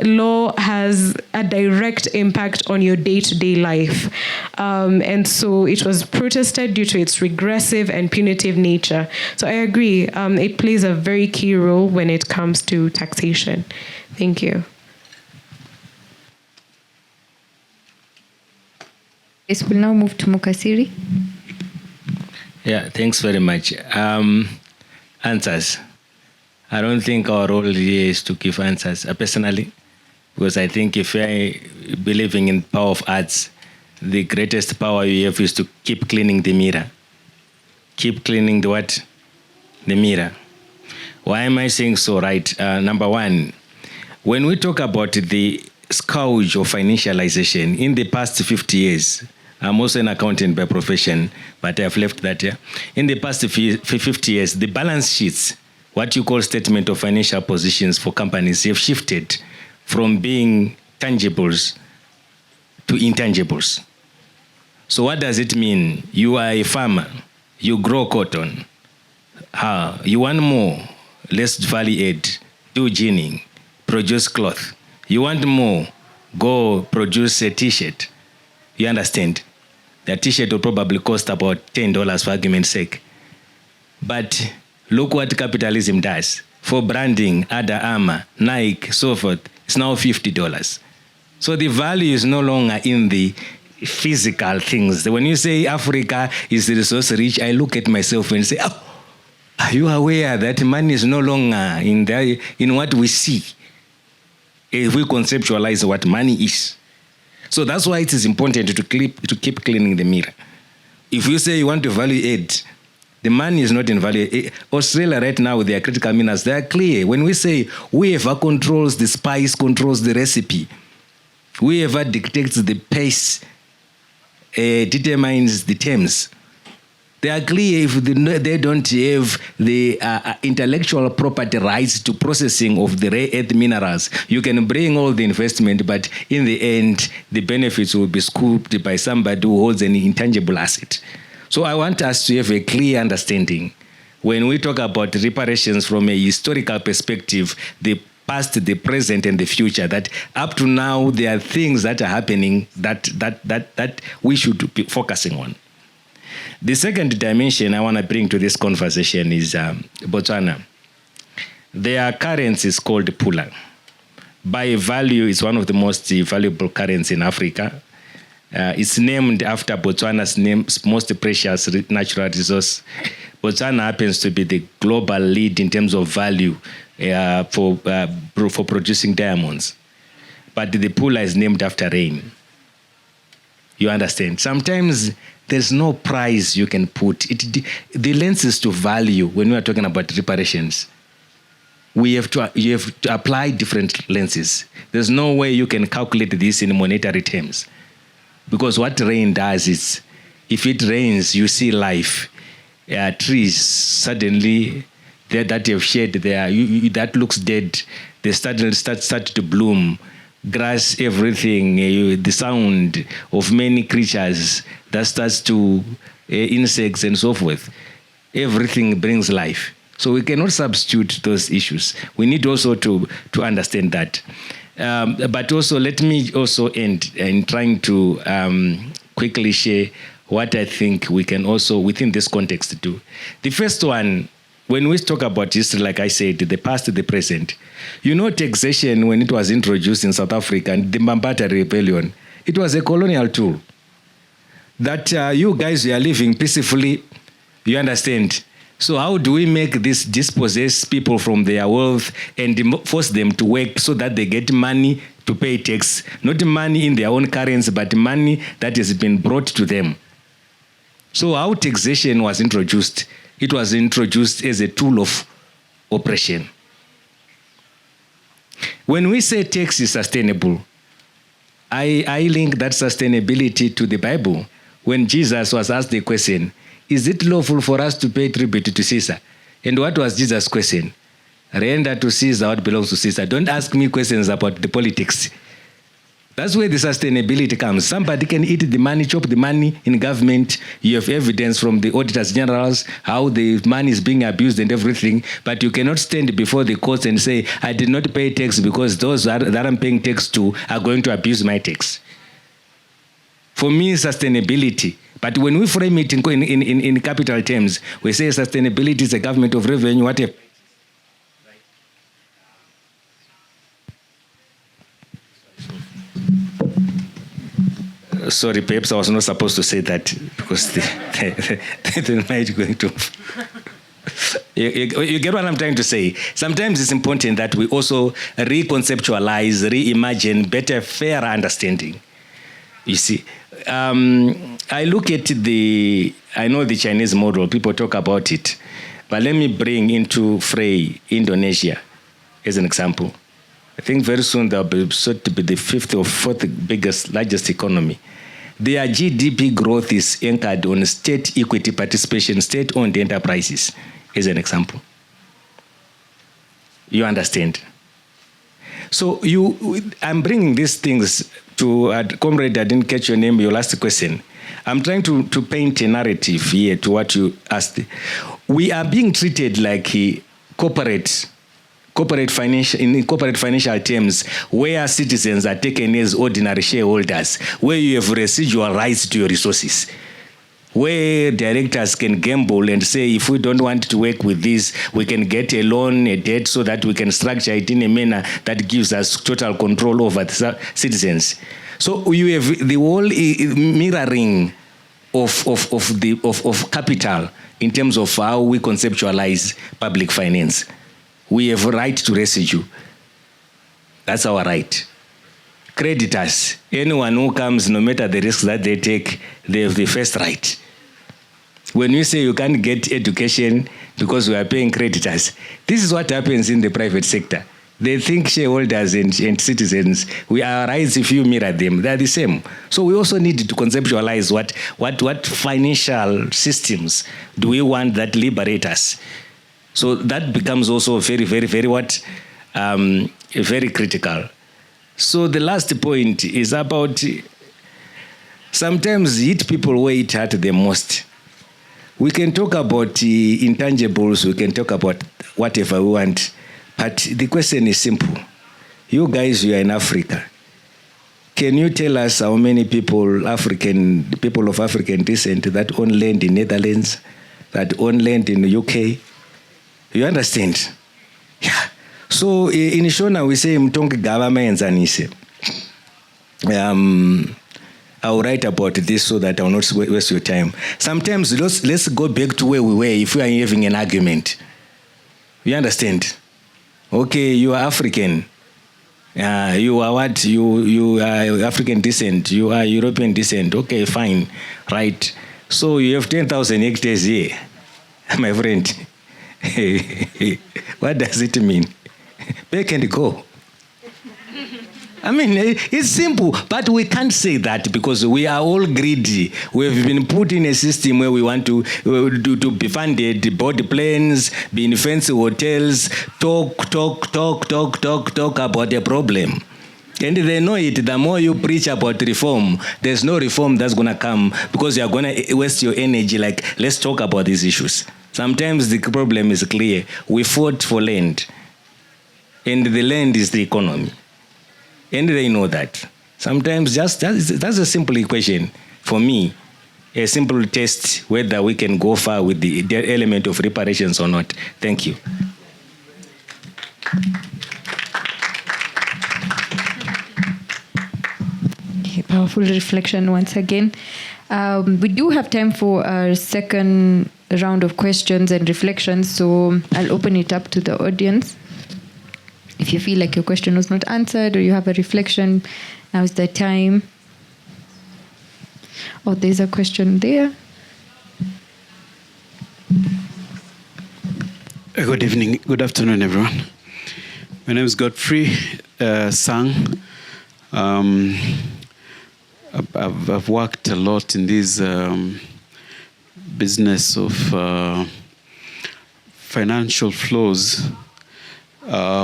law has a direct impact on your day-to-day life. And so it was protested due to its regressive and punitive nature. So I agree, it plays a very key role when it comes to taxation. Thank you. Yes, we'll now move to Mukasiri. Yeah, thanks very much. Answers. I don't think our role here is to give answers personally, because I think if I believing in power of arts, the greatest power you have is to keep cleaning the mirror. Keep cleaning the what? The mirror. Why am I saying so, right? Number one, when we talk about the scourge of financialization in the past 50 years, I'm also an accountant by profession, but I've left that here. In the past 50 years, the balance sheets, what you call statement of financial positions for companies, have shifted from being tangibles to intangibles. So what does it mean? You are a farmer, you grow cotton. You want more, less value add, do ginning, produce cloth. You want more, go produce a t-shirt. You understand? That t-shirt will probably cost about $10 for argument's sake. But look what capitalism does. For branding, Under Armour, Nike, so forth, it's now $50. So the value is no longer in the physical things. When you say Africa is resource rich, I look at myself and say, oh, are you aware that money is no longer in what we see? If we conceptualize what money is. So that's why it is important to keep cleaning the mirror. If you say you want to value add, the money is not in value. Australia right now with their critical minerals, they are clear. When we say whoever controls the spice controls the recipe, whoever dictates the pace determines the terms. They are clear if they don't have the intellectual property rights to processing of the rare earth minerals. You can bring all the investment, but in the end, the benefits will be scooped by somebody who holds an intangible asset. So I want us to have a clear understanding. When we talk about reparations from a historical perspective, the past, the present, and the future, that up to now, there are things that are happening that we should be focusing on. The second dimension I want to bring to this conversation is Botswana. Their currency is called Pula. By value, it's one of the most valuable currencies in Africa. It's named after Botswana's most precious natural resource. Botswana happens to be the global lead in terms of value for producing diamonds. But the Pula is named after rain. You understand? Sometimes there's no price you can put. The lenses to value when we are talking about reparations, you have to apply different lenses. There's no way you can calculate this in monetary terms. Because what rain does is If it rains, you see life. Trees suddenly that you have shed there, that looks dead. They start to bloom. Grass, everything, the sound of many creatures that starts to insects and so forth. Everything brings life. So we cannot substitute those issues. We need also to understand that. But also, let me also end in trying to quickly share what I think we can also, within this context, do. The first one, when we talk about history, like I said, the past, the present, taxation, when it was introduced in South Africa, and the Mbambata Rebellion, it was a colonial tool. That you guys are living peacefully, you understand? So how do we make this dispossess people from their wealth and force them to work so that they get money to pay tax? Not money in their own currency, but money that has been brought to them. So how taxation was introduced? It was introduced as a tool of oppression. When we say tax is sustainable, I link that sustainability to the Bible. When Jesus was asked the question, is it lawful for us to pay tribute to Caesar? And what was Jesus' question? Render to Caesar what belongs to Caesar. Don't ask me questions about the politics. That's where the sustainability comes. Somebody can eat the money, chop the money in government. You have evidence from the auditors generals, how the money is being abused and everything. But you cannot stand before the courts and say, I did not pay tax because those that I'm paying tax to are going to abuse my tax. For me, sustainability. But when we frame it in capital terms, we say sustainability is a government of revenue, whatever. Sorry, perhaps I was not supposed to say that because the might going to... You get what I'm trying to say? Sometimes it's important that we also reconceptualize, reimagine better, fairer understanding. You see, I look at I know the Chinese model, people talk about it, but let me bring into fray Indonesia as an example. I think very soon they'll be sought to be the fifth or fourth largest economy. Their GDP growth is anchored on state equity participation, state-owned enterprises, as an example. You understand? So I'm bringing these things to, comrade, I didn't catch your name, your last question. I'm trying to paint a narrative here to what you asked. We are being treated like corporate financial terms, where citizens are taken as ordinary shareholders, where you have residual rights to your resources, where directors can gamble and say, if we don't want to work with this, we can get a loan, a debt, so that we can structure it in a manner that gives us total control over the citizens. So you have the whole mirroring of capital in terms of how we conceptualize public finance. We have a right to residue. That's our right. Creditors, anyone who comes, no matter the risks that they take, they have the first right. When you say you can't get education because we are paying creditors, this is what happens in the private sector. They think shareholders and citizens, our rights, if you mirror them, they're the same. So we also need to conceptualize what financial systems do we want that liberate us. So that becomes also very, very, very very critical. So the last point is about sometimes hit people where it hurt the most. We can talk about intangibles, we can talk about whatever we want, but the question is simple. You guys, you are in Africa. Can you tell us how many people of African descent that own land in Netherlands, that own land in the UK? You understand? Yeah. So in Shona we say mtonge government anise. I'll write about this so that I will not waste your time. Sometimes let's go back to where we were if we are having an argument. You understand? Okay, you are African. You are what? You are African descent. You are European descent. Okay, fine. Right. So you have 10,000 hectares here, my friend. What does it mean? Back and go. I mean, it's simple, but we can't say that because we are all greedy. We've been put in a system where we want to be funded, board planes, be in fancy hotels, talk about a problem. And they know it. The more you preach about reform, there's no reform that's going to come because you're going to waste your energy. Like, let's talk about these issues. Sometimes the problem is clear. We fought for land. And the land is the economy. And they know that. Sometimes that's a simple equation for me. A simple test whether we can go far with the element of reparations or not. Thank you. Powerful reflection once again. We do have time for our second round of questions and reflections, so I'll open it up to the audience. If you feel like your question was not answered or you have a reflection, now is the time. Oh, there's a question there. Good evening, good afternoon, everyone. My name is Godfrey Sang. I've worked a lot in this business of financial flows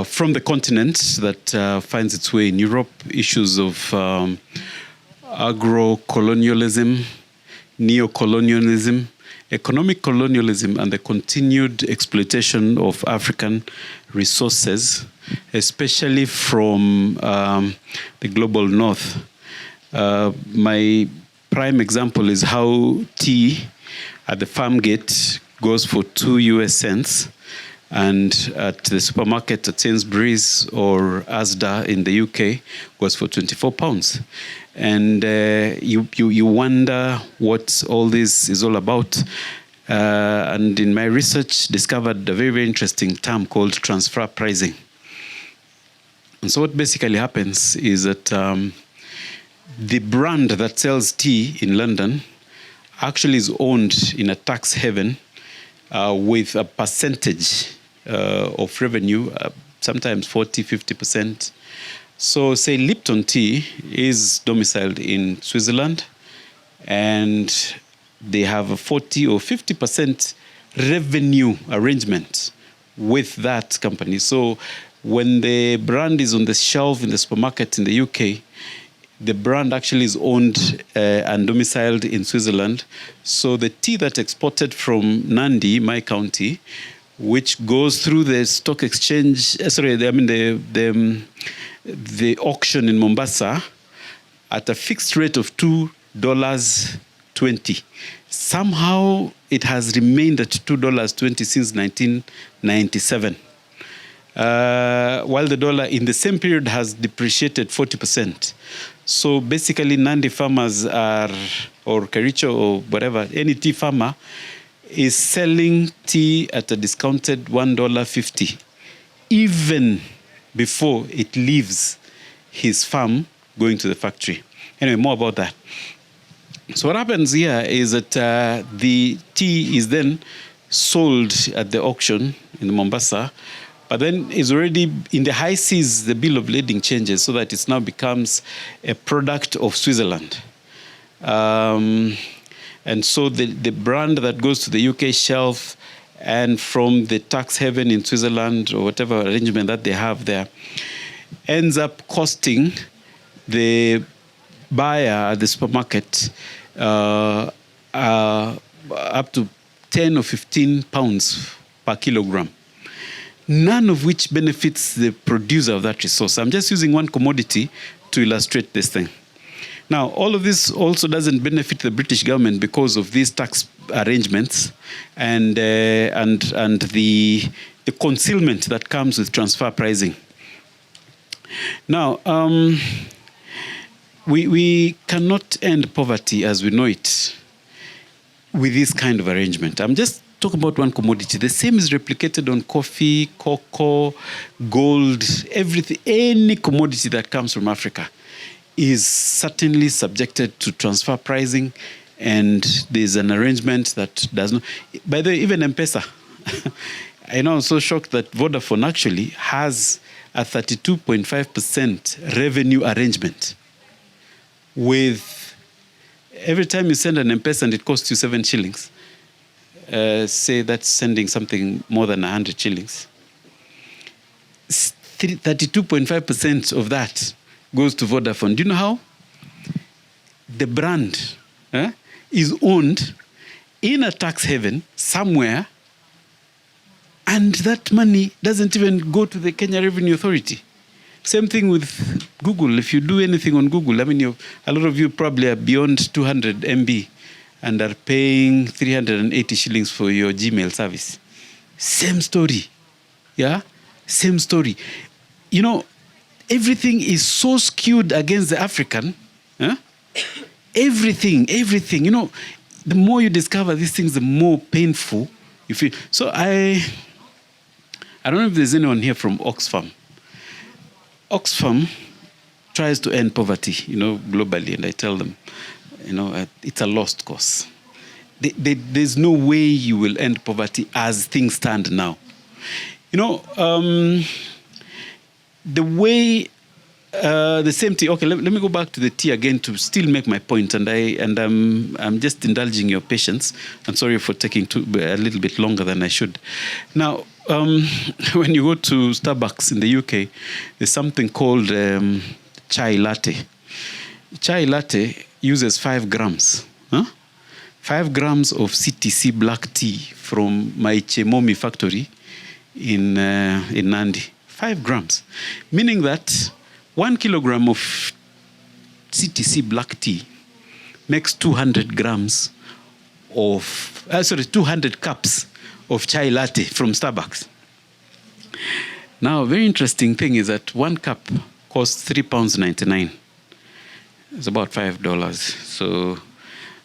from the continent that finds its way in Europe, issues of agro-colonialism, neo-colonialism, economic colonialism, and the continued exploitation of African resources, especially from the global north. My prime example is how tea at the farm gate goes for 2 US cents, and at the supermarket at Sainsbury's or Asda in the UK goes for £24. And you wonder what all this is all about. And in my research, discovered a very, very interesting term called transfer pricing. And so what basically happens is that the brand that sells tea in London actually is owned in a tax haven with a percentage of revenue, sometimes 40, 50%. So say Lipton tea is domiciled in Switzerland and they have a 40 or 50% revenue arrangement with that company. So when the brand is on the shelf in the supermarket in the UK, the brand actually is owned and domiciled in Switzerland. So the tea that's exported from Nandi, my county, which goes through the stock exchange, the auction in Mombasa at a fixed rate of $2.20. Somehow it has remained at $2.20 since 1997. While the dollar in the same period has depreciated 40%. So basically Nandi farmers are, or Kericho or whatever, any tea farmer is selling tea at a discounted $1.50, even before it leaves his farm going to the factory. Anyway, more about that. So what happens here is that the tea is then sold at the auction in Mombasa, but then it's already in the high seas, the bill of lading changes so that it now becomes a product of Switzerland. And so the brand that goes to the UK shelf and from the tax haven in Switzerland or whatever arrangement that they have there ends up costing the buyer at the supermarket up to 10 or 15 pounds per kilogram. None of which benefits the producer of that resource. I'm just using one commodity to illustrate this thing. Now, all of this also doesn't benefit the British government because of these tax arrangements and the concealment that comes with transfer pricing. Now, we cannot end poverty as we know it with this kind of arrangement. I'm just talking about one commodity. The same is replicated on coffee, cocoa, gold, everything. Any commodity that comes from Africa is certainly subjected to transfer pricing, and there's an arrangement that does not. By the way, even M-Pesa, I know I'm so shocked that Vodafone actually has a 32.5% revenue arrangement with every time you send an M-Pesa and it costs you 7 shillings, say that's sending something more than 100 shillings. 32.5% of that goes to Vodafone. Do you know how? The brand is owned in a tax haven somewhere, and that money doesn't even go to the Kenya Revenue Authority. Same thing with Google. If you do anything on Google, I mean, a lot of you probably are beyond 200 MB and are paying 380 shillings for your Gmail service. Same story. Yeah? Same story. You know, everything is so skewed against the African. Everything. You know, the more you discover these things, the more painful you feel. So I don't know if there's anyone here from Oxfam. Oxfam tries to end poverty, you know, globally, and I tell them, you know, it's a lost cause. There's no way you will end poverty as things stand now. You know, the way the same thing. Okay, let me go back to the tea again to still make my point, and I'm just indulging your patience. I'm sorry for taking a little bit longer than I should. Now, when you go to Starbucks in the UK, there's something called chai latte. Chai latte uses 5 grams. 5 grams of CTC black tea from my Chemomi factory in Nandi. 5 grams. Meaning that 1 kilogram of CTC black tea makes 200 grams of, 200 cups of chai latte from Starbucks. Now, a very interesting thing is that 1 cup costs £3.99. It's about $5. So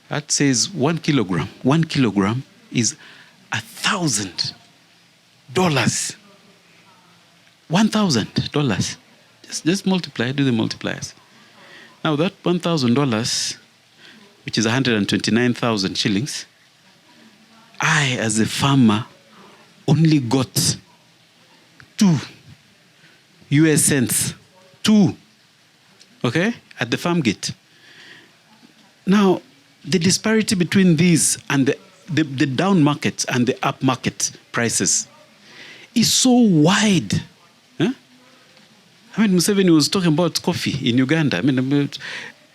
that says 1 kilogram. 1 kilogram is $1,000. $1,000. Just multiply, do the multipliers. Now that $1,000, which is 129,000 shillings, I, as a farmer, only got 2 US cents. 2. Okay? At the farm gate. Now, the disparity between these and the down market and the up market prices is so wide. I mean, Museveni was talking about coffee in Uganda. I mean,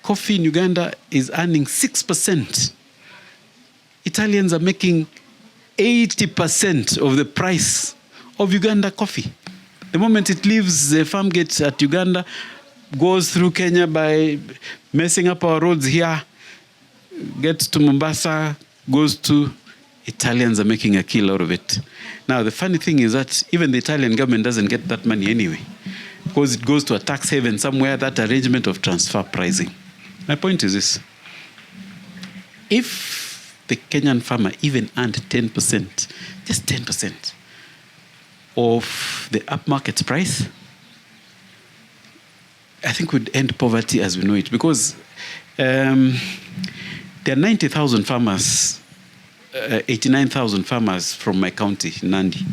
coffee in Uganda is earning 6%. Italians are making 80% of the price of Uganda coffee. The moment it leaves the farm gate at Uganda, goes through Kenya by messing up our roads here, gets to Mombasa, goes to... Italians are making a kill out of it. Now, the funny thing is that even the Italian government doesn't get that money anyway, because it goes to a tax haven somewhere, that arrangement of transfer pricing. My point is this. If the Kenyan farmer even earned 10%, just 10% of the upmarket price, I think we'd end poverty as we know it. Because there are 90,000 farmers, 89,000 farmers from my county, Nandi.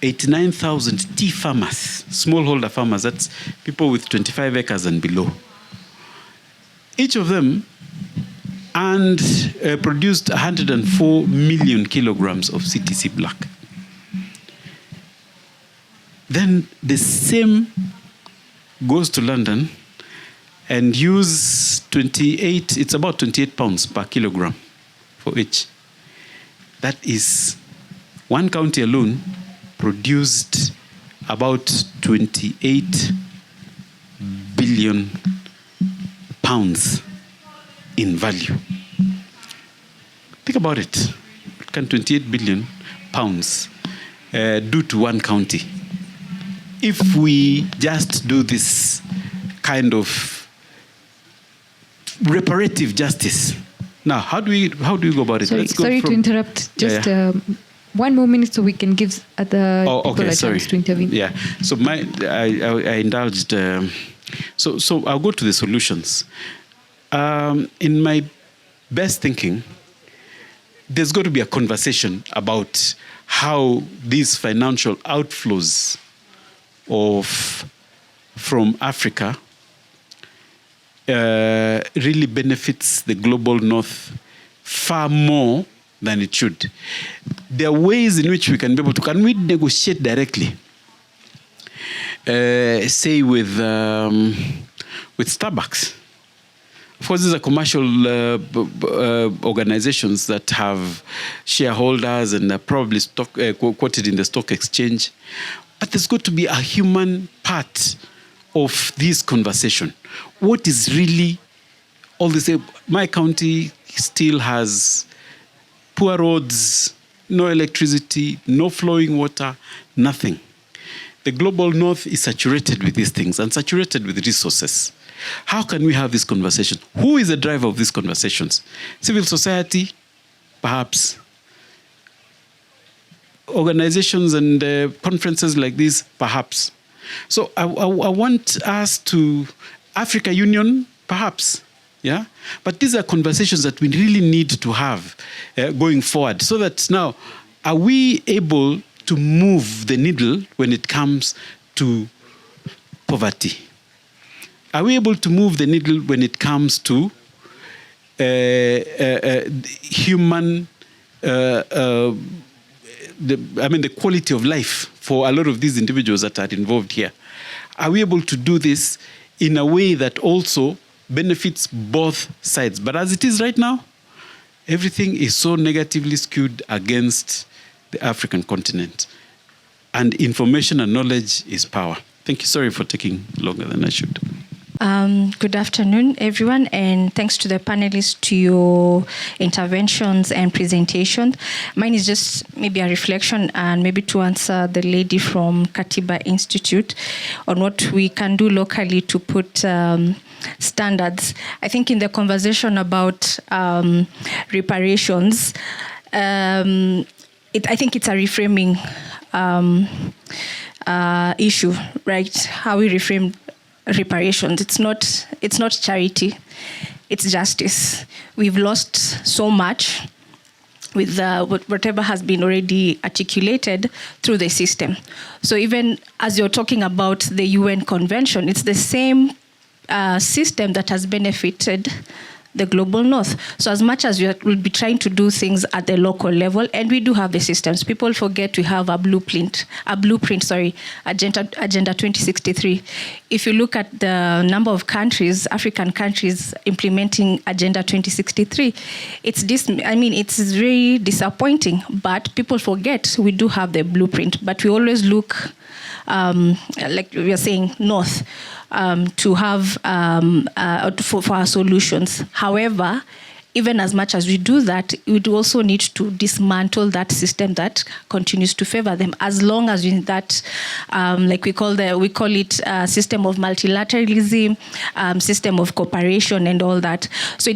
89,000 tea farmers, smallholder farmers, that's people with 25 acres and below. Each of them produced 104 million kilograms of CTC black. Then the same goes to London and use 28, it's about 28 pounds per kilogram for each. That is, one county alone produced about 28 billion pounds in value. Think about it. What can 28 billion pounds do to one county? If we just do this kind of reparative justice. Now, how do we go about it? Sorry to interrupt. Just one more minute so we can give other people a chance to intervene. Yeah. So I indulged. So I'll go to the solutions. In my best thinking, there's got to be a conversation about how these financial outflows from Africa really benefits the global north far more than it should. There are ways in which we can be able to, can we negotiate directly? Say with Starbucks. Of course, these are commercial organizations that have shareholders and are probably quoted in the stock exchange. But there's got to be a human part of this conversation. What is really all this? My county still has poor roads, no electricity, no flowing water, nothing. The global north is saturated with these things and saturated with resources. How can we have this conversation? Who is the driver of these conversations? Civil society, perhaps. Organizations and conferences like this, perhaps. So I want us to, Africa Union, perhaps. Yeah, but these are conversations that we really need to have going forward, so that now, are we able to move the needle when it comes to poverty? Are we able to move the needle when it comes to human, the quality of life for a lot of these individuals that are involved here? Are we able to do this in a way that also benefits both sides? But as it is right now, everything is so negatively skewed against the African continent. And information and knowledge is power. Thank you. Sorry for taking longer than I should. Good afternoon, everyone, and thanks to the panelists to your interventions and presentation. Mine is just maybe a reflection and maybe to answer the lady from Katiba Institute on what we can do locally to put standards. I think in the conversation about reparations, I think it's a reframing issue, right? How we reframe reparations. It's not charity, it's justice. We've lost so much with whatever has been already articulated through the system. So even as you're talking about the UN Convention, it's the same system that has benefited the global north. So as much as we'll be trying to do things at the local level, and we do have the systems, people forget we have a blueprint, Agenda 2063. If you look at the number of countries, African countries implementing Agenda 2063, it's very disappointing, but people forget we do have the blueprint, but we always look, like we are saying, north, to have for our solutions. However, even as much as we do that, we do also need to dismantle that system that continues to favor them. As long as in that, like we call it system of multilateralism, system of cooperation, and all that. So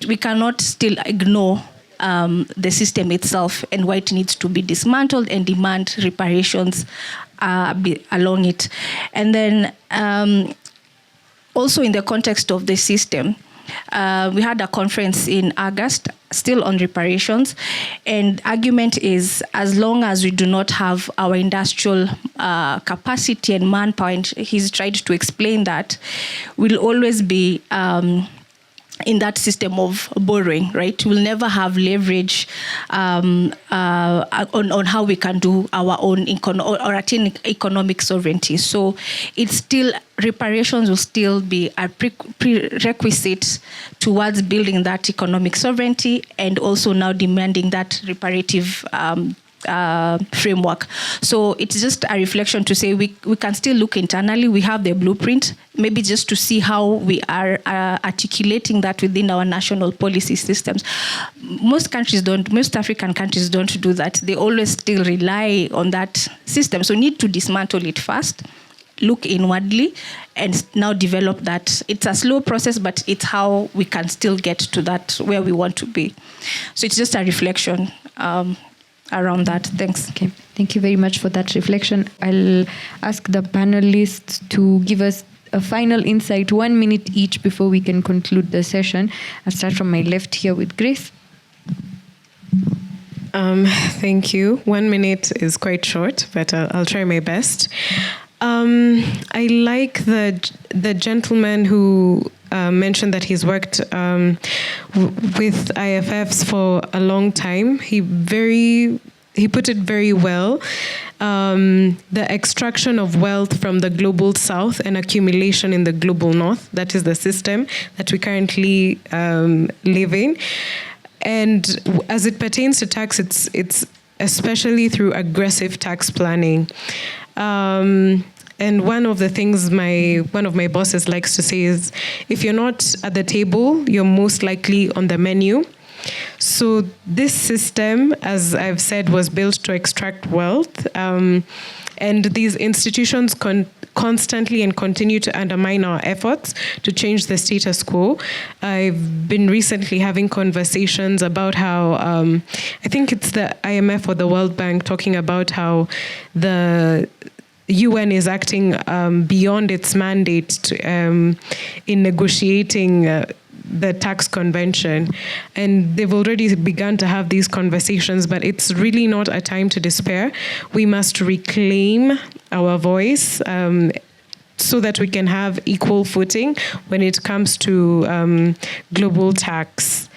we cannot still ignore the system itself and why it needs to be dismantled and demand reparations along it. And then also in the context of the system, we had a conference in August, still on reparations, and argument is as long as we do not have our industrial capacity and manpower, and he's tried to explain that, we'll always be in that system of borrowing, right? We'll never have leverage on how we can do our own or attain economic sovereignty. So it's still, reparations will still be a prerequisite towards building that economic sovereignty and also now demanding that reparative framework. So it's just a reflection to say we can still look internally. We have the blueprint, maybe just to see how we are articulating that within our national policy systems. Most African countries don't do that. They always still rely on that system. So need to dismantle it first, look inwardly, and now develop that. It's a slow process, but it's how we can still get to that where we want to be. So it's just a reflection around that. Thanks. Okay. Thank you very much for that reflection. I'll ask the panelists to give us a final insight, 1 minute each, before we can conclude the session. I'll start from my left here with Grace. Thank you. 1 minute is quite short, but I'll try my best. I like the gentleman who mentioned that he's worked with IFFs for a long time. He put it very well. The extraction of wealth from the global south and accumulation in the global north, that is the system that we currently live in. And as it pertains to tax, it's especially through aggressive tax planning. And one of the things one of my bosses likes to say is, if you're not at the table, you're most likely on the menu. So this system, as I've said, was built to extract wealth. And these institutions constantly and continue to undermine our efforts to change the status quo. I've been recently having conversations about how, I think it's the IMF or the World Bank, talking about how the UN is acting beyond its mandate in negotiating the tax convention. And they've already begun to have these conversations, but it's really not a time to despair. We must reclaim our voice so that we can have equal footing when it comes to global tax.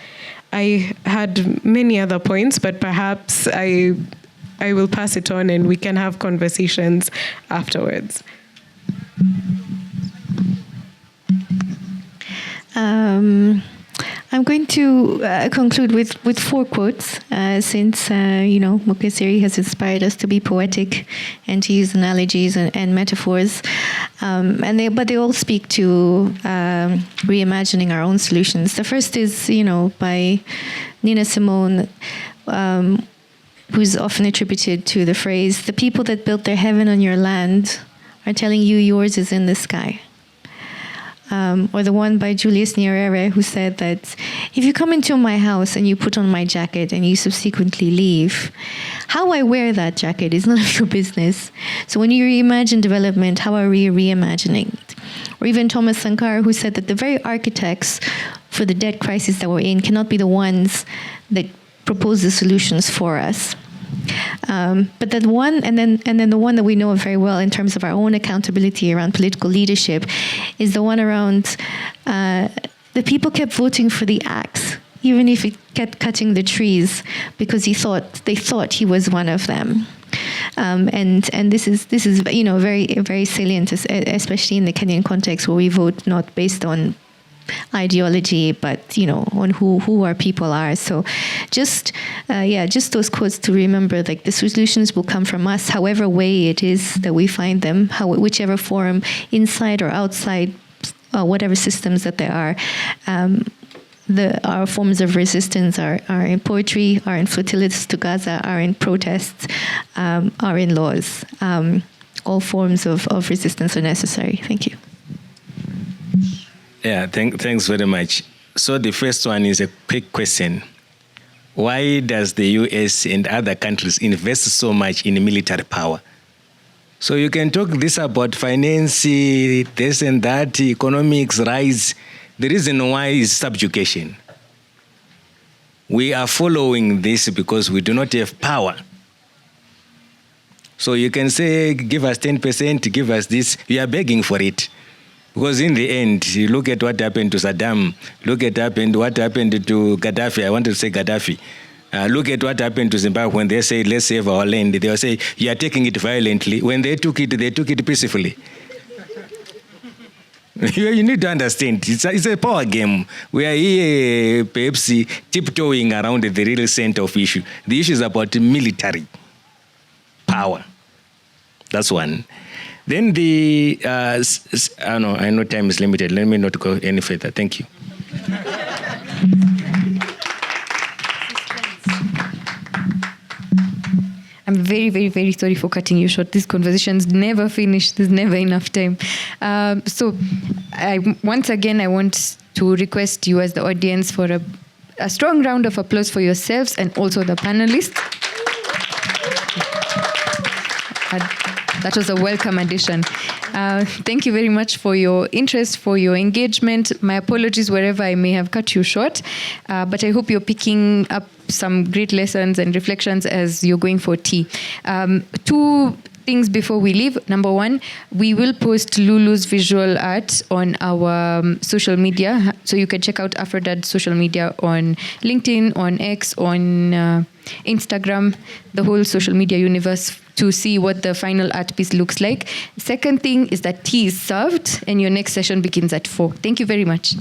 I had many other points, but perhaps I will pass it on and we can have conversations afterwards. I'm going to conclude with 4 quotes, since Mukasiri has inspired us to be poetic and to use analogies and metaphors, but they all speak to reimagining our own solutions. The first is, by Nina Simone, who's often attributed to the phrase, "The people that built their heaven on your land are telling you yours is in the sky." Or the one by Julius Nyerere, who said that if you come into my house and you put on my jacket and you subsequently leave, how I wear that jacket is none of your business. So when you reimagine development, how are we reimagining it? Or even Thomas Sankara, who said that the very architects for the debt crisis that we're in cannot be the ones that propose the solutions for us. But that one, and then the one that we know very well in terms of our own accountability around political leadership, is the one around the people kept voting for the axe, even if it kept cutting the trees, because they thought he was one of them. And this is very, very salient, especially in the Kenyan context, where we vote not based on ideology, but on who our people are. So just those quotes to remember, like, the solutions will come from us, however way it is that we find them, whichever form, inside or outside, whatever systems that there are. Our forms of resistance are in poetry, are in flotillas to Gaza, are in protests, are in laws. All forms of resistance are necessary. Thank you. Yeah, thanks very much. So the first one is a quick question. Why does the US and other countries invest so much in military power? So you can talk this about finance, this and that, economics, rise. The reason why is subjugation. We are following this because we do not have power. So you can say, give us 10%, give us this. We are begging for it. Because in the end, you look at what happened to Saddam, look at what happened to Gaddafi. I want to say Gaddafi. Look at what happened to Zimbabwe when they say, let's save our land. They will say, you are taking it violently. When they took it peacefully. You need to understand, it's a power game. We are here, perhaps, tiptoeing around the real center of issue. The issue is about military power. That's one. Then I know time is limited. Let me not go any further. Thank you. I'm very, very, very sorry for cutting you short. These conversations never finish. There's never enough time. So once again, I want to request you as the audience for a strong round of applause for yourselves and also the panelists. That was a welcome addition. Thank you very much for your interest, for your engagement. My apologies wherever I may have cut you short, but I hope you're picking up some great lessons and reflections as you're going for tea. To things before we leave. Number one, we will post Lulu's visual art on our social media. So you can check out AFRODAD social media on LinkedIn, on X, on Instagram, the whole social media universe, to see what the final art piece looks like. Second thing is that tea is served and your next session begins at 4. Thank you very much.